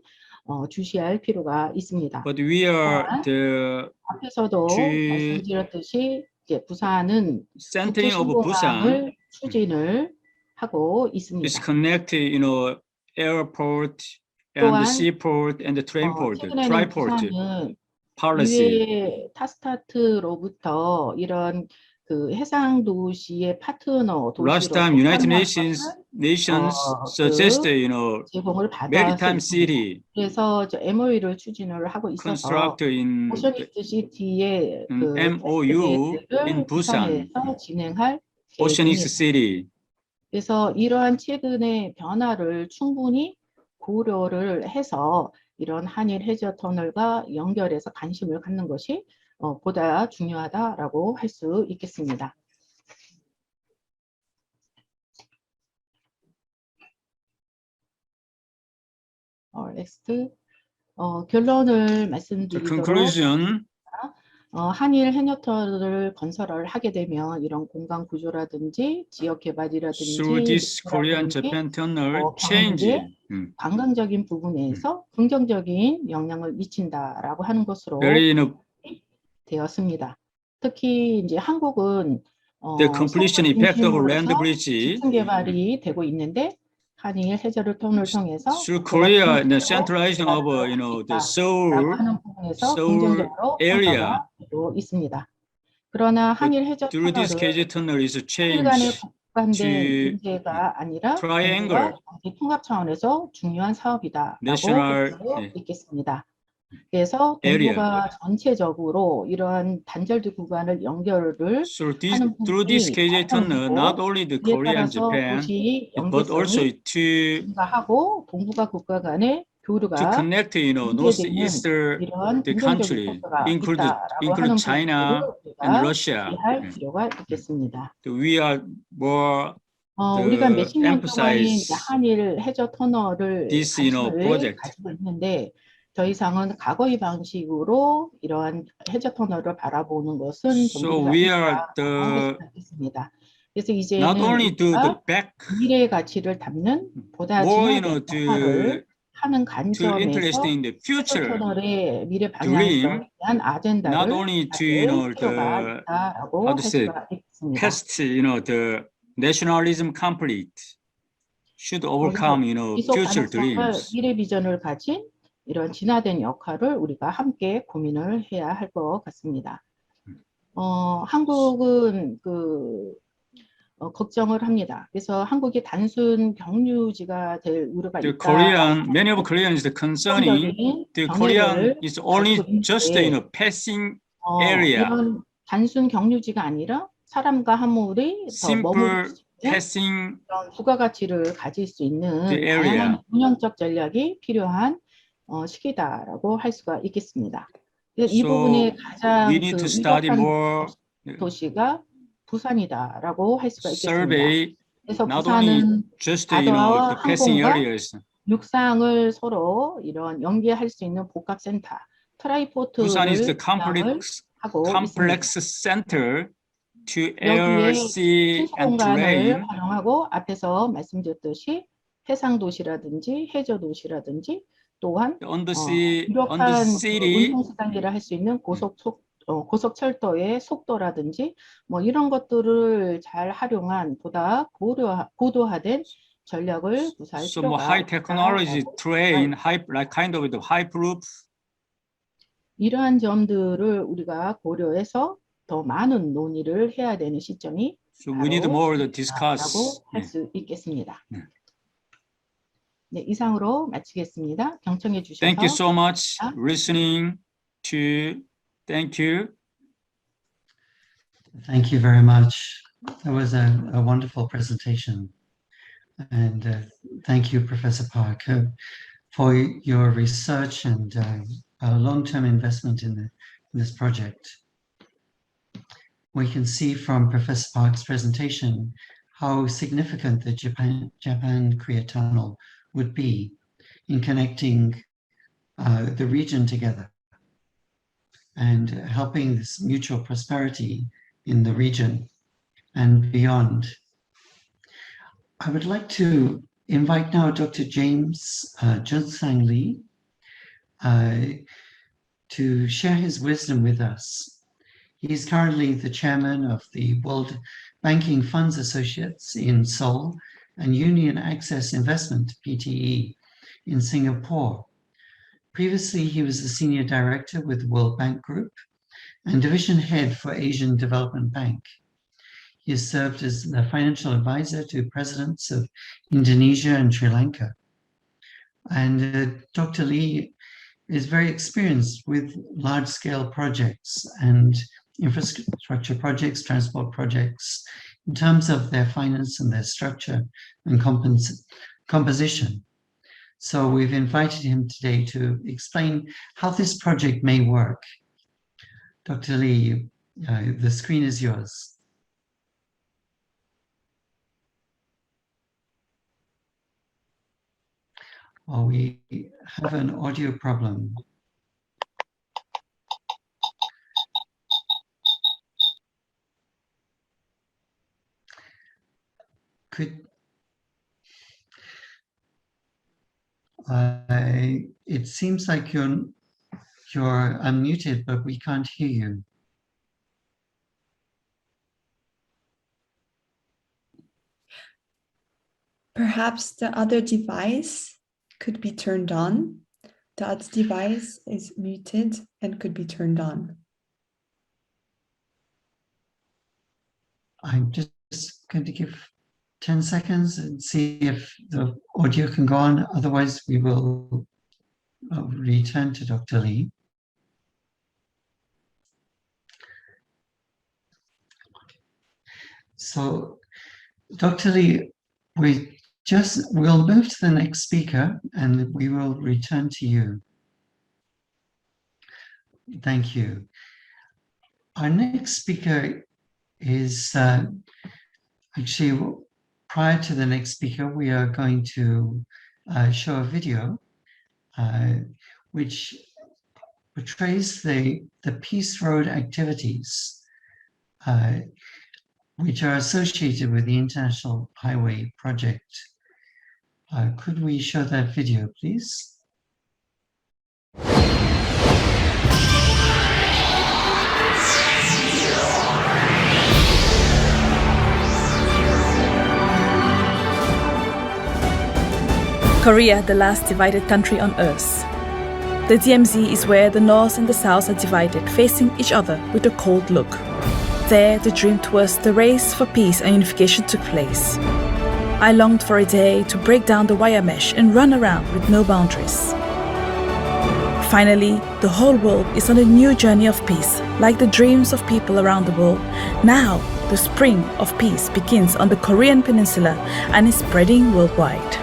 주시할 필요가 있습니다. But we are 앞에서도 말씀드렸듯이 이제 부산은 centering of Busan 추진을 하고 있습니다. is connected, airport and the seaport and the train port, triport policy. 타스타트로부터 이런 그 해상 도시의 파트너 도시로 Last time United Nations suggested, 제공을 maritime city. 그래서 MOU를 추진을 하고 있어서 construct in 오션이스트 시티의 그 MOU in Busan, 진행할 Oceanic City. 그래서 이러한 최근의 변화를 충분히 고려를 해서 이런 한일 해저 터널과 연결해서 관심을 갖는 것이 보다 중요하다라고 할 수 있겠습니다. 넥스트. 결론을 말씀드리도록 한일 해저터널을 건설을 하게 되면 이런 공간 구조라든지 지역 개발이라든지 So this Korean-Japan tunnel change. 관광적인 부분에서 긍정적인 영향을 미친다라고 하는 것으로 되었습니다. 특히 이제 한국은 the completion effect of land bridge 집중 개발이 되고 있는데 한일 해저를 통을 통해서 through Korea, the centralizing of the Seoul area. 있습니다. 그러나 한일 해저 through this KJ tunnel is a change 국간된 문제가 아니라 triangle 통합 차원에서 중요한 사업이다라고 national 있겠습니다. 그래서 동부가 전체적으로 이런 단절된 구간을 연결을 하는 through this KJ tunnel, not only the Korea and Japan, but also 하고 동북아 국가 간의 교류가 to connect, northeast the country, include China and Russia. 할 필요가 있겠습니다. We are more 우리가 몇십 년 동안 한일 해저 터널을 this, 가지고 있는데 더 이상은 과거의 방식으로 이러한 해저 터널을 바라보는 것은 So we are 있습니다. 그래서 이제는 not only to the back, 미래의 가치를 담는 보다 진화된 역할을 하는 관점에서 해저 터널의 미래 방향성에 대한 아젠다를 not only to 필요가 있다라고 할 수가 있습니다. past, the nationalism conflict should overcome, future dreams. 미래 비전을 가진 이런 진화된 역할을 우리가 함께 고민을 해야 할 것 같습니다. 한국은 걱정을 합니다. 그래서 한국이 단순 경유지가 될 우려가 있다. Many of Koreans are concerning the Korean is only just passing area. 이런 단순 경유지가 아니라 사람과 화물이 simple passing 부가가치를 가질 수 있는 다양한 운영적 전략이 필요한 시기다라고 할 수가 있겠습니다. 이 부분에 가장 유력한 도시가 부산이다라고 할 수가 있겠습니다. 그래서 부산은 바다와 항공과 육상을 서로 이런 연계할 수 있는 복합센터, 트라이포트를 하고 complex center to air, sea, and terrain. 활용하고 앞에서 말씀드렸듯이 해상 도시라든지 해저 도시라든지 또한 유력한 운송수단이라 할 수 있는 고속철도의 속도라든지 뭐 이런 것들을 잘 활용한 보다 고도화된 전략을 구사할 필요가 있다. high technology train, kind of the hyperloop. 이러한 점들을 우리가 고려해서 더 많은 논의를 해야 되는 시점이 So we need more to discuss. 할 수 있겠습니다. 네, 이상으로 마치겠습니다. 경청해 주셔서 Thank you so much listening to. Thank you. Thank you very much. That was a wonderful presentation. And thank you, Professor Park, for your research and long-term investment in this project. We can see from Professor Park's presentation how significant the Japan-Korea Tunnel would be in connecting the region together. and helping this mutual prosperity in the region and beyond. I would like to invite now Dr. James Junsang Lee to share his wisdom with us. He is currently the chairman of the World Banking Funds Associates in Seoul and Union Access Investment, PTE, in Singapore. Previously, he was the senior director with the World Bank Group and division head for Asian Development Bank. He has served as the financial advisor to presidents of Indonesia and Sri Lanka. And Dr. Lee is very experienced with large-scale projects and infrastructure projects, transport projects, in terms of their finance and their structure and composition. So we've invited him today to explain how this project may work. Dr. Lee, the screen is yours. Oh, we have an audio problem. It seems like you're unmuted, but we can't hear you. Perhaps the other device could be turned on. The other device is muted and could be turned on. I'm just going to give 10 seconds and see if the audio can go on. Otherwise, we will return to Dr. Lee. So, Dr. Lee, we'll move to the next speaker and we will return to you. Thank you. Our next speaker is actually, prior to the next speaker, we are going to show a video which portrays the Peace Road activities which are associated with the International Highway Project. Could we show that video, please? Korea, the last divided country on Earth. The DMZ is where the North and the South are divided, facing each other with a cold look. There, the dream towards the race for peace and unification took place. I longed for a day to break down the wire mesh and run around with no boundaries. Finally, the whole world is on a new journey of peace, like the dreams of people around the world. Now, the spring of peace begins on the Korean peninsula and is spreading worldwide.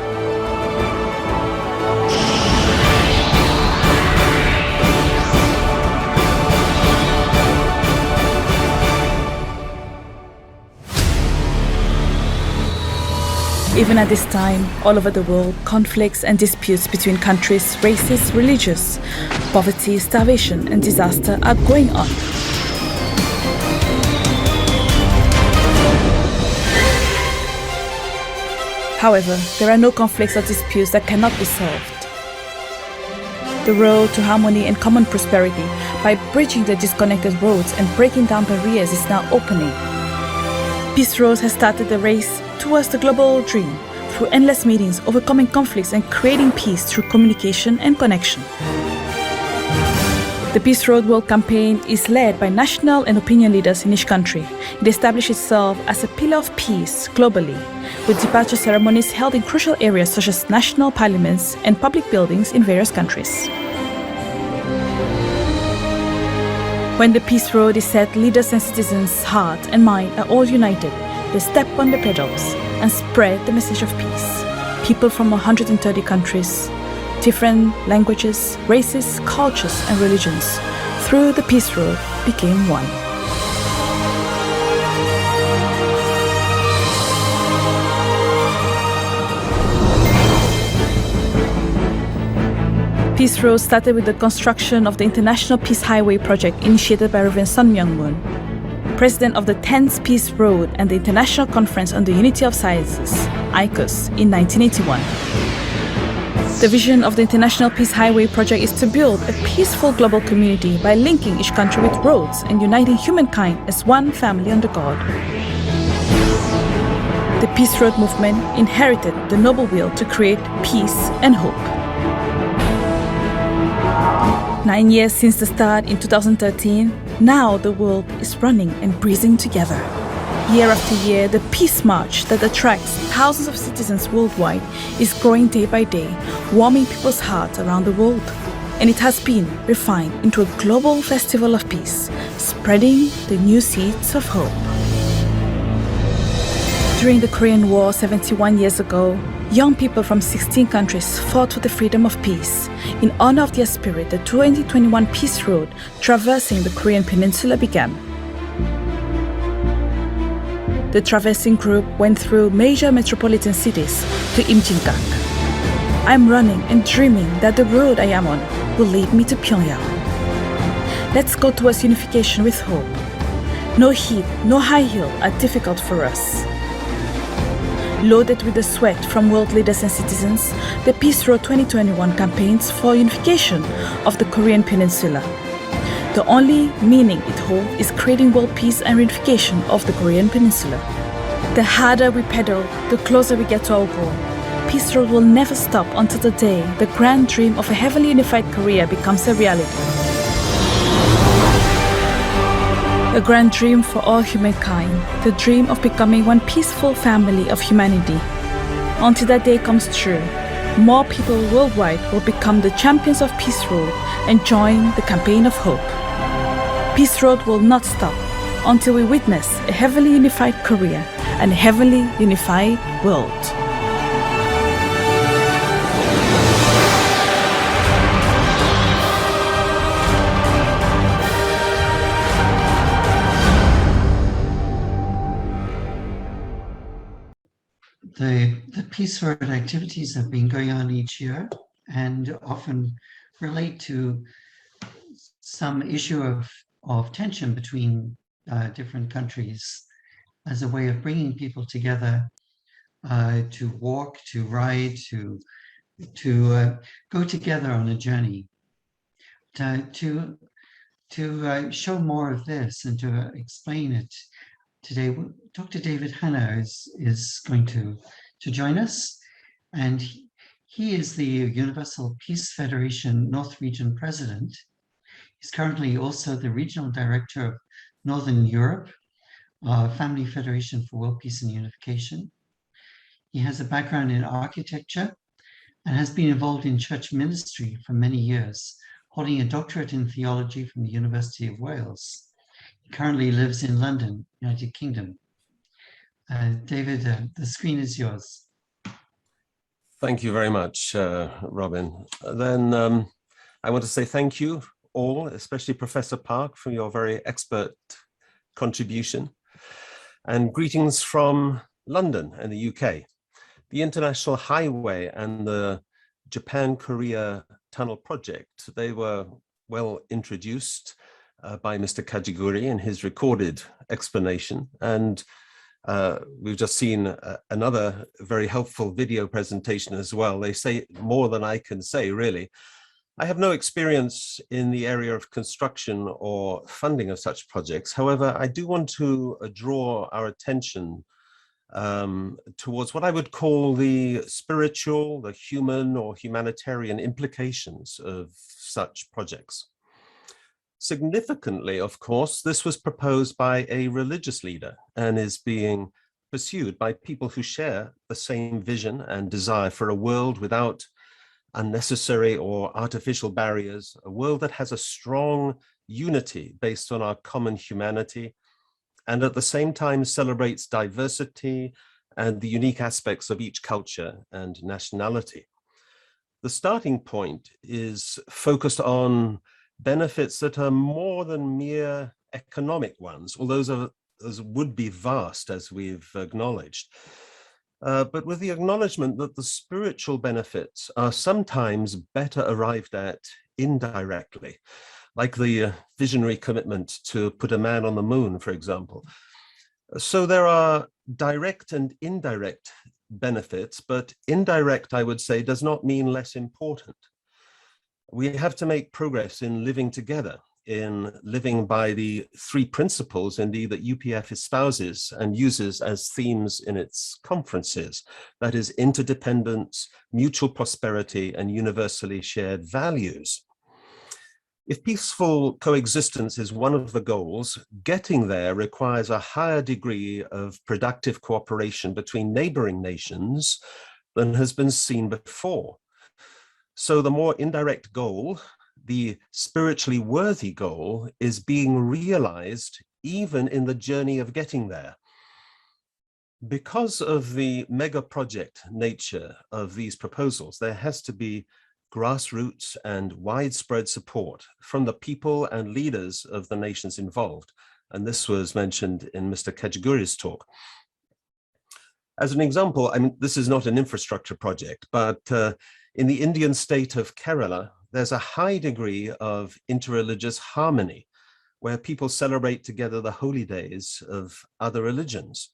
Even at this time, all over the world, conflicts and disputes between countries, races, religions, poverty, starvation, and disaster are going on. However, there are no conflicts or disputes that cannot be solved. The road to harmony and common prosperity by bridging the disconnected roads and breaking down barriers is now opening. Peace Road has started the race towards the global dream through endless meetings, overcoming conflicts and creating peace through communication and connection. The Peace Road World Campaign is led by national and opinion leaders in each country. It established itself as a pillar of peace globally, with departure ceremonies held in crucial areas such as national parliaments and public buildings in various countries. When the Peace Road is set, leaders and citizens' heart and mind are all united. They step on the pedals and spread the message of peace. People from 130 countries, different languages, races, cultures, and religions, through the Peace Road, became one. Peace Road started with the construction of the International Peace Highway project initiated by Reverend Sun Myung-moon, president of the 10th Peace Road and the International Conference on the Unity of Sciences, ICOS, in 1981. The vision of the International Peace Highway project is to build a peaceful global community by linking each country with roads and uniting humankind as one family under God. The Peace Road movement inherited the noble will to create peace and hope. 9 years since the start in 2013, now the world is running and breathing together. Year after year, the Peace March that attracts thousands of citizens worldwide is growing day by day, warming people's hearts around the world. And it has been refined into a global festival of peace, spreading the new seeds of hope. During the Korean War 71 years ago, young people from 16 countries fought for the freedom of peace. In honor of their spirit, the 2021 Peace Road traversing the Korean peninsula began. The traversing group went through major metropolitan cities to Imjingang. I'm running and dreaming that the road I am on will lead me to Pyongyang. Let's go towards unification with hope. No heat, no high hill are difficult for us. Loaded with the sweat from world leaders and citizens, the Peace Road 2021 campaigns for unification of the Korean peninsula. The only meaning it holds is creating world peace and reunification of the Korean peninsula. The harder we pedal, the closer we get to our goal. Peace Road will never stop until the day the grand dream of a heavenly unified Korea becomes a reality. A grand dream for all humankind, the dream of becoming one peaceful family of humanity. Until that day comes true, more people worldwide will become the champions of Peace Road and join the campaign of hope. Peace Road will not stop until we witness a heavenly unified Korea and a heavenly unified world. The Peace Road activities have been going on each year and often relate to some issue of tension between different countries as a way of bringing people together to walk, to ride, to go together on a journey. To show more of this and to explain it today, Dr. David Hanna is going to join us, and he is the Universal Peace Federation North Region President. He's currently also the Regional Director of Northern Europe, Family Federation for World Peace and Unification. He has a background in architecture and has been involved in church ministry for many years, holding a doctorate in theology from the University of Wales. He currently lives in London, United Kingdom. David, the screen is yours. Thank you very much, Robin. Then I want to say thank you all, especially Professor Park, for your very expert contribution. And greetings from London and the UK. The International Highway and the Japan-Korea Tunnel project, they were well introduced by Mr. Kajiguri in his recorded explanation. And we've just seen another very helpful video presentation as well. They say more than I can say, really. I have no experience in the area of construction or funding of such projects. However, I do want to draw our attention towards what I would call the spiritual, the human or humanitarian implications of such projects. Significantly, of course, this was proposed by a religious leader and is being pursued by people who share the same vision and desire for a world without unnecessary or artificial barriers, a world that has a strong unity based on our common humanity, and at the same time celebrates diversity and the unique aspects of each culture and nationality. The starting point is focused on benefits that are more than mere economic ones, although those would be vast, as we've acknowledged. but with the acknowledgement that the spiritual benefits are sometimes better arrived at indirectly, like the visionary commitment to put a man on the moon, for example. So there are direct and indirect benefits, but indirect, I would say, does not mean less important. We have to make progress in living together, in living by the three principles, indeed, that UPF espouses and uses as themes in its conferences. That is interdependence, mutual prosperity, and universally shared values. If peaceful coexistence is one of the goals, getting there requires a higher degree of productive cooperation between neighboring nations than has been seen before. So the more indirect goal, the spiritually worthy goal, is being realized even in the journey of getting there. Because of the mega project nature of these proposals, there has to be grassroots and widespread support from the people and leaders of the nations involved. And this was mentioned in Mr. Kajiguri's talk. As an example, I mean, this is not an infrastructure project, but in the Indian state of Kerala, there's a high degree of interreligious harmony where people celebrate together the holy days of other religions.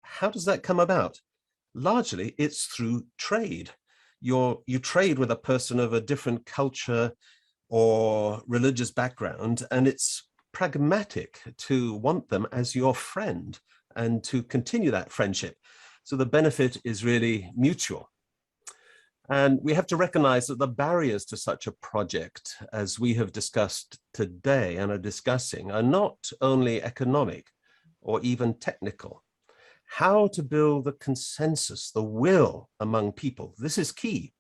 How does that come about? Largely, it's through trade. You trade with a person of a different culture or religious background, and it's pragmatic to want them as your friend and to continue that friendship. So the benefit is really mutual. And we have to recognize that the barriers to such a project, as we have discussed today and are discussing, are not only economic or even technical. How to build the consensus, the will among people, this is key.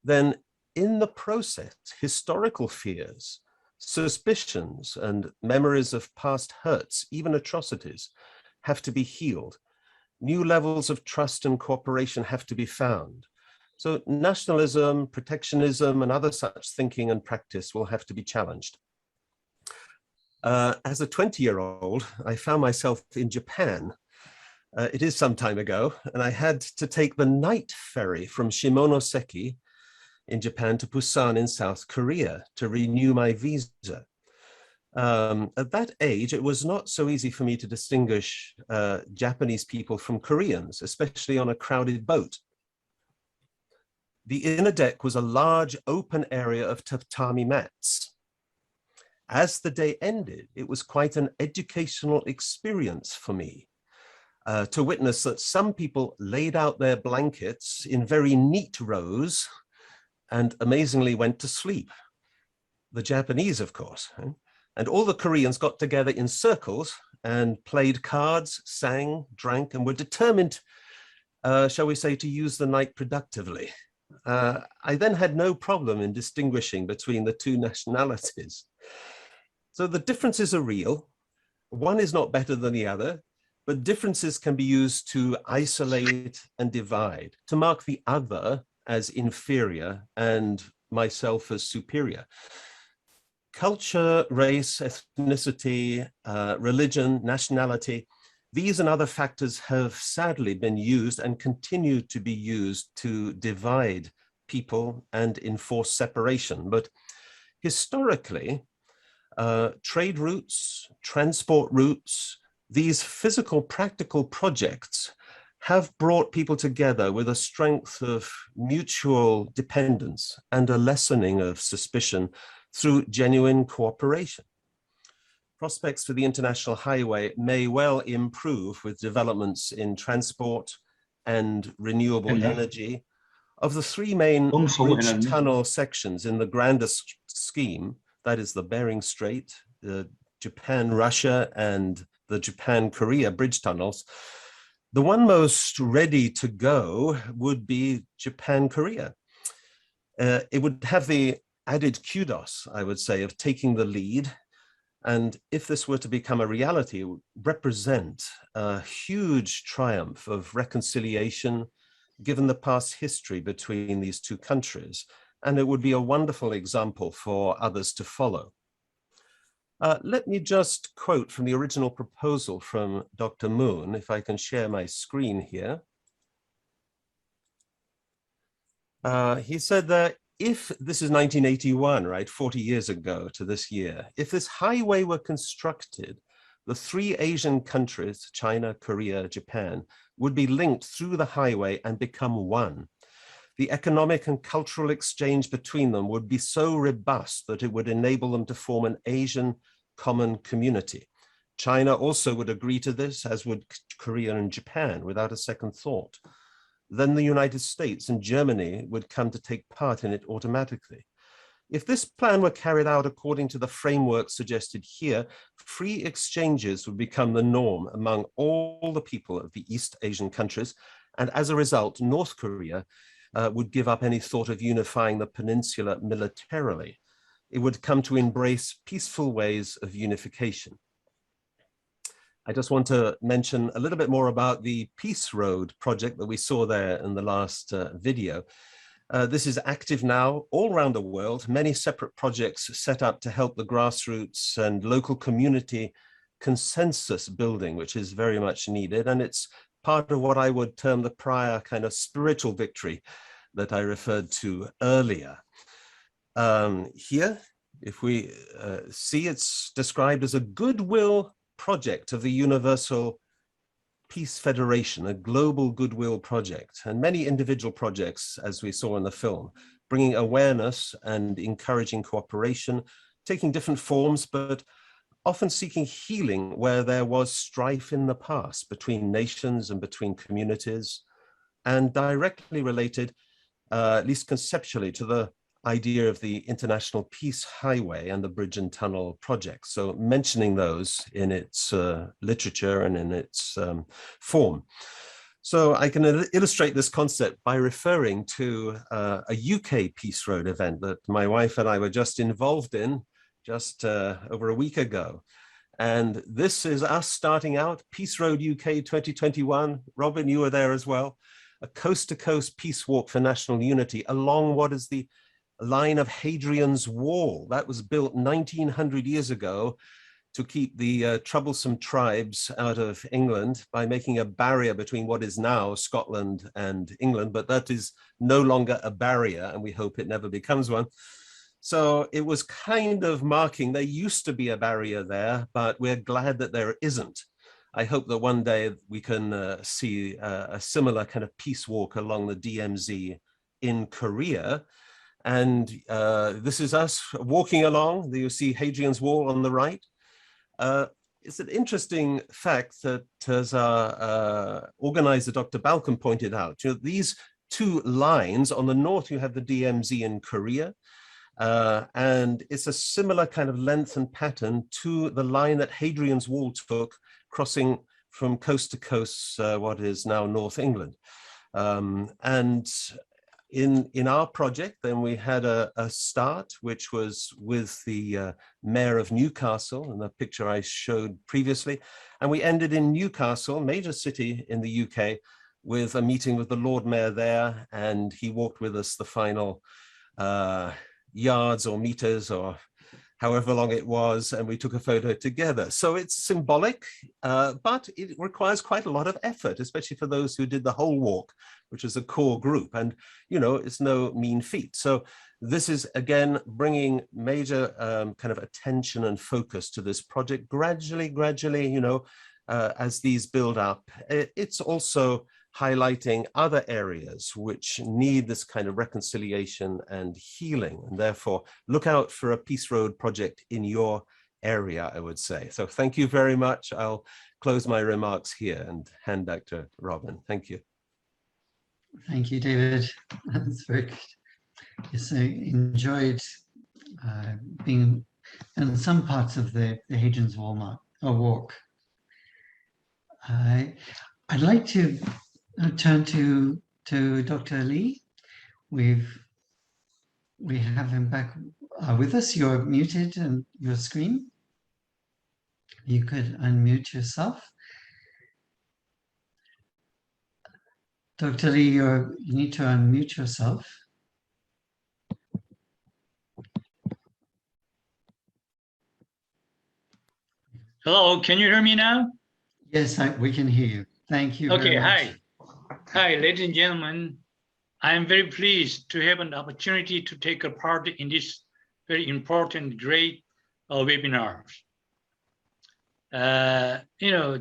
Then in the process, historical fears, suspicions, and memories of past hurts, even atrocities, have to be healed. New levels of trust and cooperation have to be found. So nationalism, protectionism, and other such thinking and practice will have to be challenged. As a 20-year-old, I found myself in Japan. It is some time ago, and I had to take the night ferry from Shimonoseki in Japan to Busan in South Korea to renew my visa. At that age, it was not so easy for me to distinguish Japanese people from Koreans, especially on a crowded boat. The inner deck was a large open area of tatami mats. As the day ended, it was quite an educational experience for me. To witness that some people laid out their blankets in very neat rows and amazingly went to sleep. The Japanese, of course. And all the Koreans got together in circles and played cards, sang, drank, and were determined, shall we say, to use the night productively. I then had no problem in distinguishing between the two nationalities. So the differences are real. One is not better than the other, but differences can be used to isolate and divide, to mark the other as inferior and myself as superior. Culture, race, ethnicity, religion, nationality, these and other factors have sadly been used and continue to be used to divide people and enforce separation. But historically, trade routes, transport routes, these physical, practical projects have brought people together with a strength of mutual dependence and a lessening of suspicion through genuine cooperation. Prospects for the international highway may well improve with developments in transport and renewable energy. Of the three main bridge tunnel sections in the grandest scheme, that is the Bering Strait, the Japan-Russia, and the Japan-Korea bridge tunnels, the one most ready to go would be Japan-Korea. It would have the added kudos, I would say, of taking the lead. And if this were to become a reality, it would represent a huge triumph of reconciliation, given the past history between these two countries. And it would be a wonderful example for others to follow. Let me just quote from the original proposal from Dr. Moon, if I can share my screen here. He said that if this is 1981, right, 40 years ago to this year, if this highway were constructed, the three Asian countries, China, Korea, Japan, would be linked through the highway and become one. The economic and cultural exchange between them would be so robust that it would enable them to form an Asian common community. China also would agree to this, as would Korea and Japan, without a second thought. Then the United States and Germany would come to take part in it automatically. If this plan were carried out according to the framework suggested here, free exchanges would become the norm among all the people of the East Asian countries, and as a result, North Korea would give up any thought of unifying the peninsula militarily. It would come to embrace peaceful ways of unification. I just want to mention a little bit more about the Peace Road project that we saw there in the last video. This is active now all around the world, many separate projects set up to help the grassroots and local community consensus building, which is very much needed. And it's part of what I would term the prior kind of spiritual victory that I referred to earlier. Here, if we see, it's described as a goodwill project of the Universal Peace Federation, a global goodwill project, and many individual projects, as we saw in the film, bringing awareness and encouraging cooperation, taking different forms, but often seeking healing where there was strife in the past between nations and between communities, and directly related, at least conceptually, to the idea of the International Peace Highway and the Bridge and Tunnel project. So mentioning those in its literature and in its form. So I can illustrate this concept by referring to a UK Peace Road event that my wife and I were just involved in just over a week ago. And this is us starting out, Peace Road UK 2021. Robin, you were there as well. A coast-to-coast peace walk for national unity along what is the line of Hadrian's Wall that was built 1900 years ago to keep the troublesome tribes out of England by making a barrier between what is now Scotland and England, but that is no longer a barrier, and we hope it never becomes one. So it was kind of marking, there used to be a barrier there, but we're glad that there isn't. I hope that one day we can see a similar kind of peace walk along the DMZ in Korea. And this is us walking along. You see Hadrian's Wall on the right. It's an interesting fact that, as our organizer, Dr. Balcom, pointed out, these two lines, on the north, you have the DMZ in Korea, and it's a similar kind of length and pattern to the line that Hadrian's Wall took, crossing from coast to coast, what is now North England. And in our project, then we had a start, which was with the mayor of Newcastle, in the picture I showed previously. And we ended in Newcastle, major city in the UK, with a meeting with the Lord Mayor there. And he walked with us the final yards or meters or however long it was, and we took a photo together. So it's symbolic, but it requires quite a lot of effort, especially for those who did the whole walk, which is a core group. And, you know, it's no mean feat. So this is, again, bringing major kind of attention and focus to this project gradually, you know, as these build up. It's also highlighting other areas which need this kind of reconciliation and healing. And therefore, look out for a Peace Road project in your area, I would say. So thank you very much. I'll close my remarks here and hand back to Robin. Thank you. Thank you, David. That's very good. Yes, I enjoyed being in some parts of the Hadrian's Wall walk. I'd like to turn to Dr. Lee. We have him back with us. You're muted on your screen. You could unmute yourself. Dr. Lee, you need to unmute yourself. Hello, can you hear me now? Yes, we can hear you. Thank you. Okay, very much. Hi, ladies and gentlemen. I am very pleased to have an opportunity to take a part in this very important, great webinar.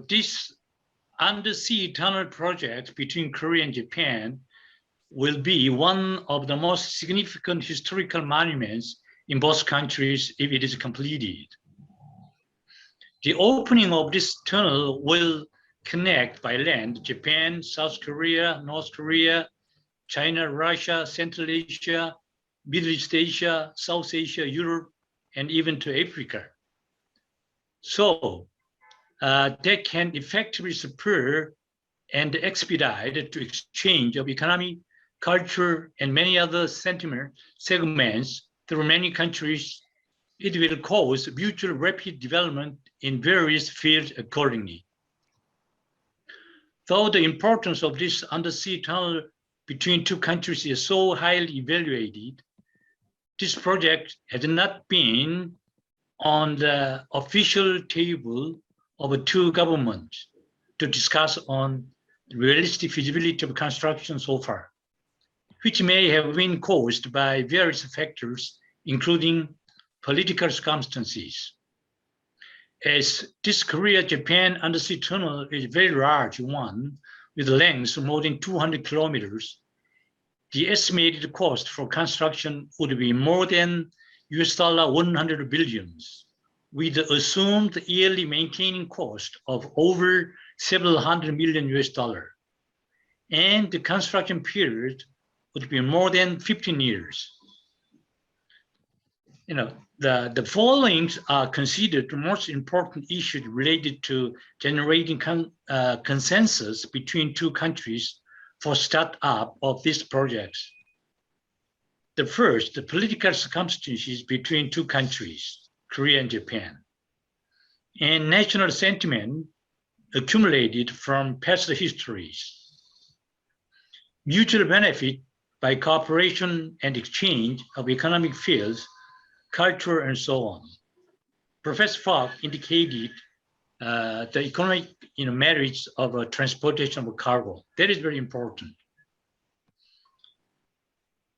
This undersea tunnel project between Korea and Japan will be one of the most significant historical monuments in both countries if it is completed. The opening of this tunnel will connect by land Japan, South Korea, North Korea, China, Russia, Central Asia, Middle East Asia, South Asia, Europe, and even to Africa. So that can effectively spur and expedite to exchange of economy, culture, and many other segments through many countries. It will cause mutual rapid development in various fields accordingly. Though the importance of this undersea tunnel between two countries is so highly evaluated, this project has not been on the official table of the two governments to discuss on the realistic feasibility of construction so far, which may have been caused by various factors, including political circumstances. As this Korea-Japan undersea tunnel is a very large one with a length of more than 200 kilometers, the estimated cost for construction would be more than $100 billion, with the assumed yearly maintaining cost of over several $100 million. And the construction period would be more than 15 years. The following are considered the most important issues related to generating consensus between two countries for start-up of these projects. The first, the political circumstances between two countries, Korea and Japan, and national sentiment accumulated from past histories. Mutual benefit by cooperation and exchange of economic fields, culture, and so on. Professor Park indicated the economic merits of transportation of cargo. That is very important.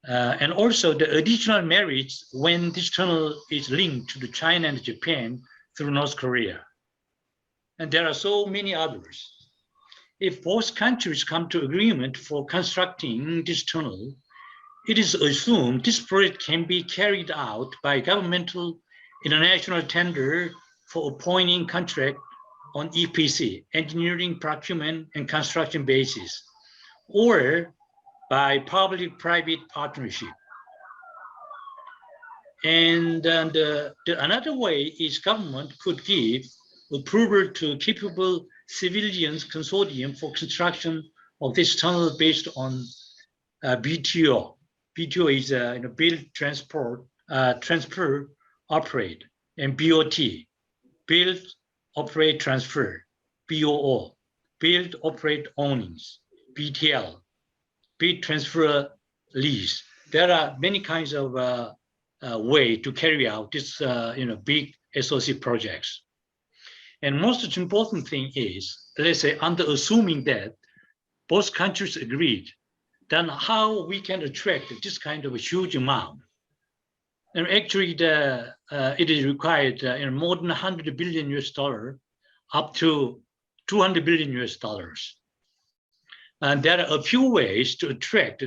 And also the additional merits when this tunnel is linked to the China and Japan through North Korea. And there are so many others. If both countries come to agreement for constructing this tunnel, it is assumed this project can be carried out by governmental international tender for appointing contract on EPC, engineering, procurement, and construction basis, or by public-private partnership. And another way is government could give approval to capable civilians consortium for construction of this tunnel based on BTO. BTO is build, transport, transfer, operate, and BOT, build, operate, transfer, BOO, build, operate, ownings, BTL, build, transfer, lease. There are many kinds of way to carry out this big SOC projects. And most important thing is, let's say, under assuming that both countries agreed, then how we can attract this kind of a huge amount. And actually, it is required more than $100 billion up to $200 billion. And there are a few ways to attract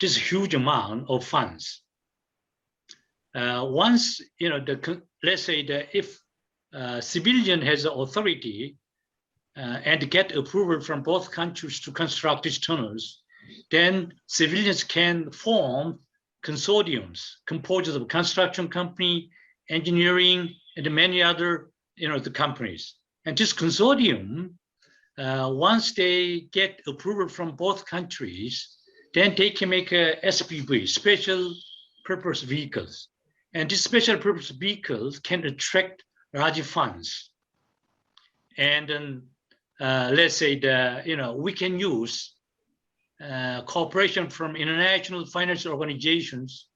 this huge amount of funds. Once, let's say that if civilian has the authority and get approval from both countries to construct these tunnels, then civilians can form consortiums composed of construction company, engineering, and many other the companies. And this consortium, once they get approval from both countries, then they can make a SPV, special purpose vehicles. And these special purpose vehicles can attract large funds. And then let's say we can use cooperation from international financial organizations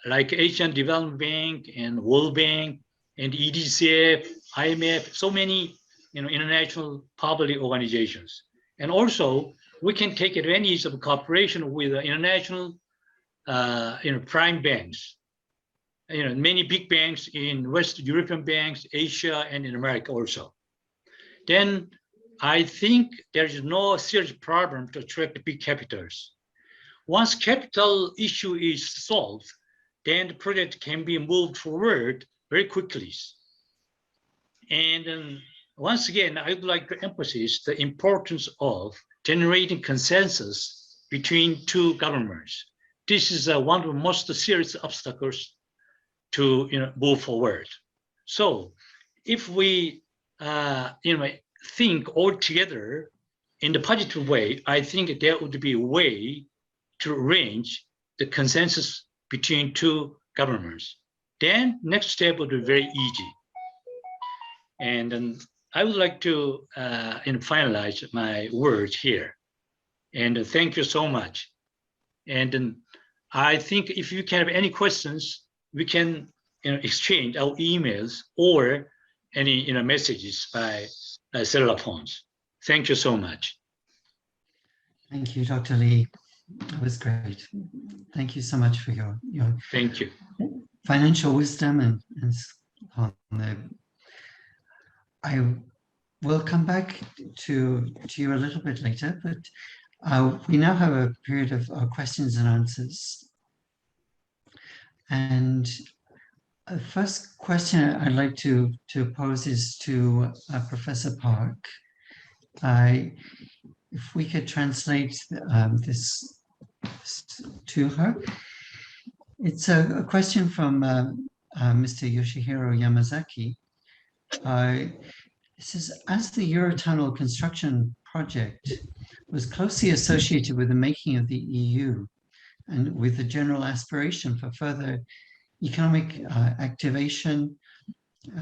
like Asian Development Bank and World Bank and EDCF, IMF, so many international public organizations. And also we can take advantage of cooperation with international prime banks. Many big banks in West European banks, Asia, and in America also. Then I think there is no serious problem to attract big capitals. Once capital issue is solved, then the project can be moved forward very quickly. And once again, I would like to emphasize the importance of generating consensus between two governments. This is one of the most serious obstacles to move forward. So if we think all together in the positive way, I think there would be a way to arrange the consensus between two governments. Then next step would be very easy. And I would like to finalize my words here. And thank you so much. And I think if you can have any questions, we can exchange our emails or any messages by cellular phones. Thank you so much. Thank you, Dr. Lee. That was great. Thank you so much for your thank you financial wisdom and on the. I will come back to you a little bit later, but we now have a period of questions and answers. And the first question I'd like to pose is to Professor Park. If we could translate this to her. It's a question from Mr. Yoshihiro Yamazaki. It says, as the Eurotunnel construction project was closely associated with the making of the EU and with the general aspiration for further economic activation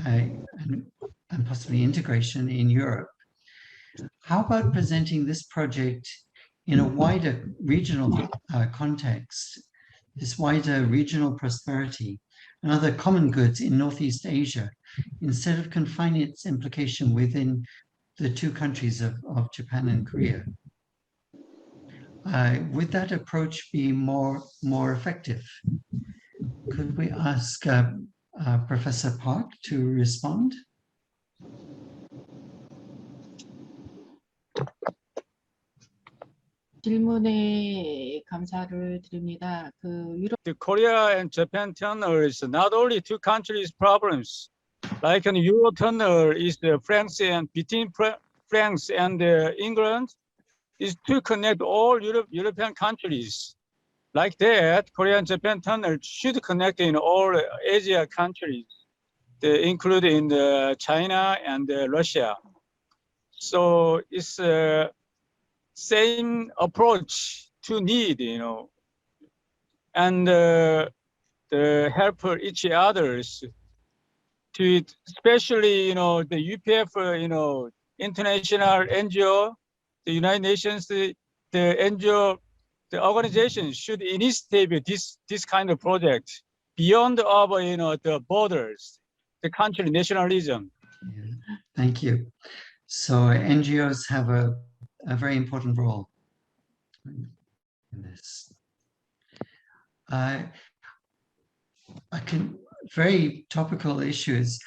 and possibly integration in Europe, how about presenting this project in a wider regional context, this wider regional prosperity and other common goods in Northeast Asia, instead of confining its implication within the two countries of Japan and Korea? Would that approach be more effective? Could we ask Professor Park to respond? 질문에 감사를 드립니다. The Korea and Japan tunnel is not only two countries' problems. Like an Eurotunnel is the France and between France and England is to connect all European countries. Like that, Korea and Japan tunnel should connect in all Asia countries, including China and Russia. So it's same approach to need, and the help each others to, especially, the UPF, international NGO, the United Nations, the NGO, the organization should initiate this kind of project beyond our, the borders, the country nationalism. Yeah. Thank you. So NGOs have a very important role in this. Very topical issues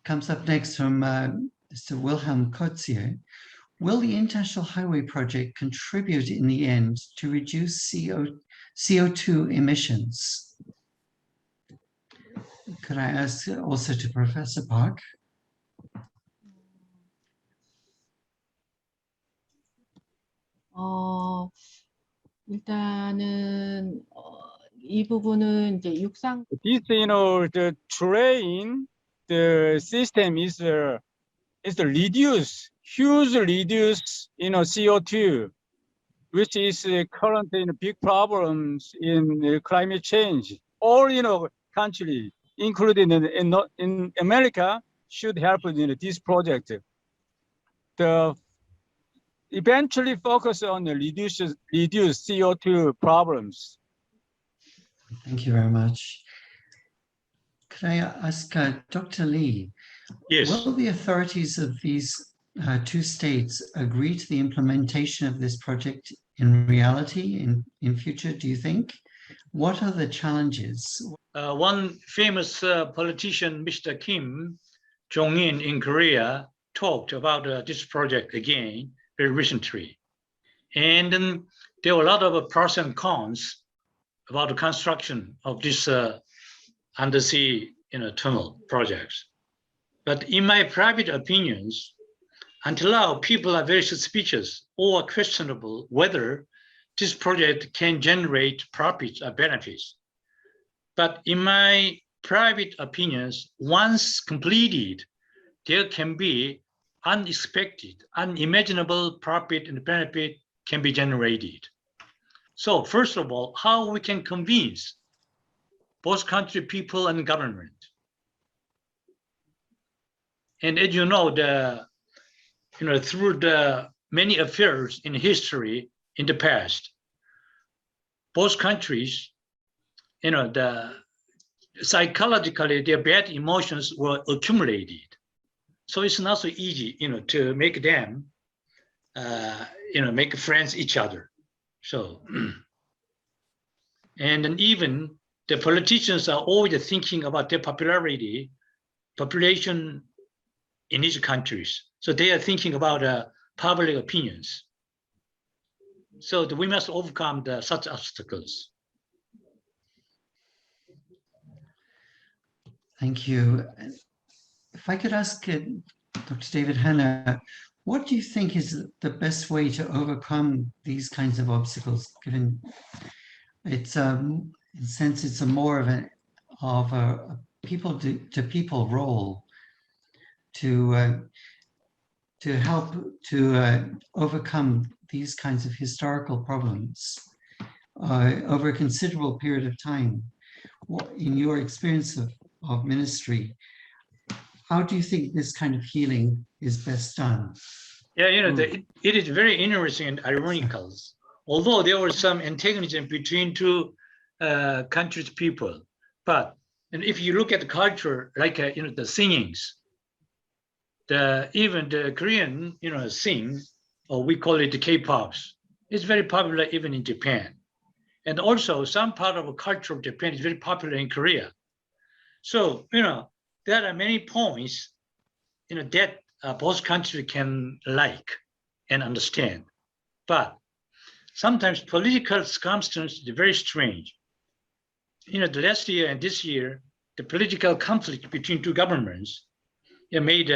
comes up next from Mr. Wilhelm Kotzier. Will the International Highway Project contribute in the end to reduce CO2 emissions? Could I ask also to Professor Park? 일단은 이 부분은 이제 육상. This, the terrain, the system is hugely reduce, CO2, which is currently big problems in climate change. All, countries, including in America, should help in this project. The eventually focus on the reduce CO2 problems. Thank you very much. Could I ask Dr. Lee? Yes. Will the authorities of these two states agree to the implementation of this project in reality in future, do you think? What are the challenges? One famous politician, Mr. Kim Jong-un in Korea, talked about this project again very recently. And there were a lot of pros and cons about the construction of this undersea tunnel projects. But in my private opinions, until now, people are very suspicious or questionable whether this project can generate profits or benefits. But in my private opinions, once completed, there can be unexpected, unimaginable profit and benefit can be generated. So first of all, how we can convince both country people and government. And as you know, through the many affairs in history in the past, both countries, psychologically, their bad emotions were accumulated. So it's not so easy, to make them, make friends each other. So, and then even the politicians are always thinking about their population in each countries. So they are thinking about public opinions. So we must overcome such obstacles. Thank you. If I could ask Dr. David Hanna, what do you think is the best way to overcome these kinds of obstacles, given it's, in a sense, it's a more of a people-to-people role to help to overcome these kinds of historical problems over a considerable period of time? In your experience of ministry, how do you think this kind of healing is best done? Yeah, it is very interesting and ironical. Although there was some antagonism between two countries' people, and if you look at the culture, like the singings, even the Korean sing, or we call it the K-pops, it's very popular even in Japan, and also some part of the culture of Japan is very popular in Korea. So there are many points that both countries can like and understand, but sometimes political circumstances are very strange. The last year and this year, the political conflict between two governments made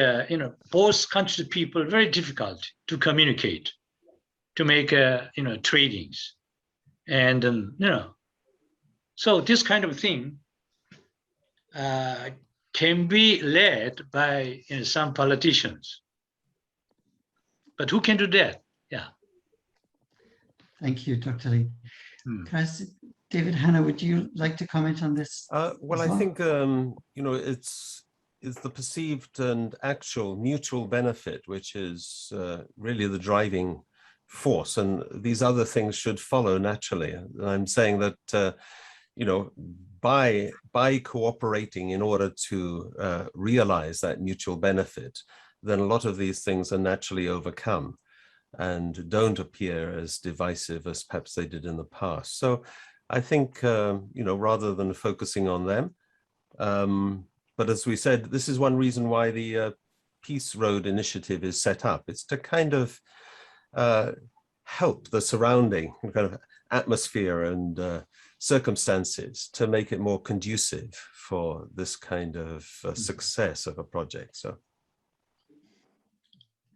both countries' people very difficult to communicate, to make tradings, and so this kind of thing can be led by some politicians. But who can do that? Yeah. Thank you, Dr. Lee. Can I ask David Hanna, would you like to comment on this? Well, I think, it's the perceived and actual mutual benefit, which is really the driving force. And these other things should follow naturally. And I'm saying that, by cooperating in order to realize that mutual benefit, then a lot of these things are naturally overcome and don't appear as divisive as perhaps they did in the past. So I think, rather than focusing on them, but as we said, this is one reason why the Peace Road initiative is set up. It's to kind of help the surrounding kind of atmosphere and circumstances to make it more conducive for this kind of success of a project. So,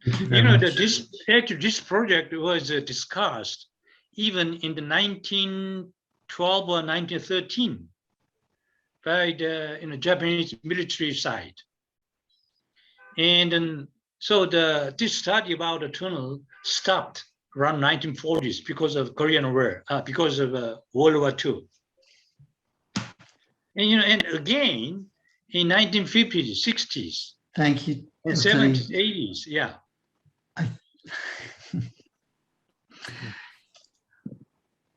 this project was discussed even in the 1912 or 1913 by the Japanese military side, and so this study about the tunnel stopped around 1940s because of Korean War, because of World War II. And and again in 1950s, 60s. Thank you. And 70s, 80s, yeah.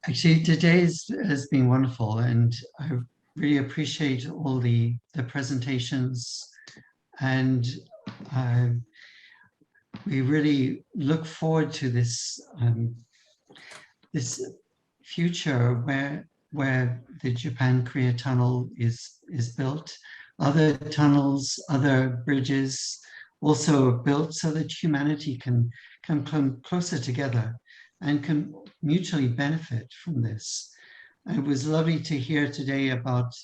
Actually, today has been wonderful, and I really appreciate all the presentations, and we really look forward to this this future where the Japan-Korea Tunnel is built. Other tunnels, other bridges also are built so that humanity can come closer together and can mutually benefit from this. It was lovely to hear today about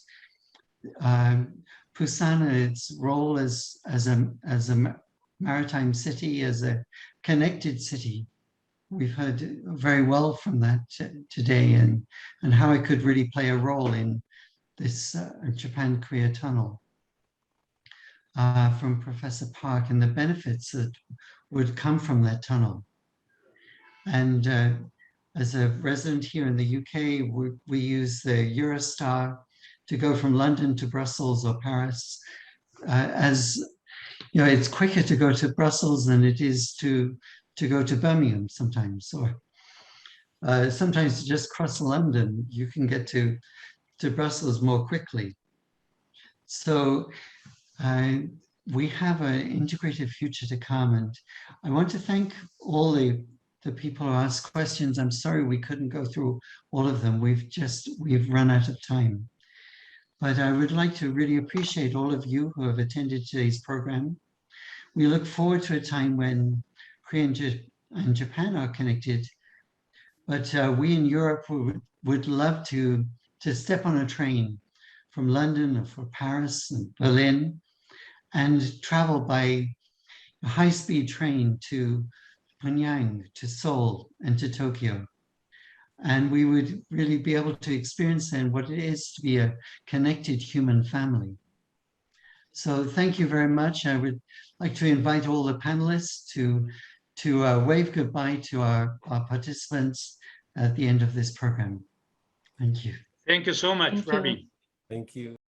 Busan, its role as a maritime city, as a connected city. We've heard very well from that today, and how it could really play a role in this Japan-Korea Tunnel from Professor Park, and the benefits that would come from that tunnel. And as a resident here in the UK, we use the Eurostar to go from London to Brussels or Paris. As you know, it's quicker to go to Brussels than it is to go to Birmingham sometimes, or sometimes to just cross London, you can get to Brussels more quickly. So we have an integrated future to come, and I want to thank all the people who asked questions. I'm sorry we couldn't go through all of them. We've run out of time. But I would like to really appreciate all of you who have attended today's program. We look forward to a time when Korea and Japan are connected, but we in Europe would love to step on a train from London or from Paris and Berlin and travel by a high-speed train to Pyongyang, to Seoul, and to Tokyo. And we would really be able to experience then what it is to be a connected human family. So thank you very much. I would like to invite all the panelists to wave goodbye to our participants at the end of this program. Thank you. Thank you so much, Robbie. Thank you.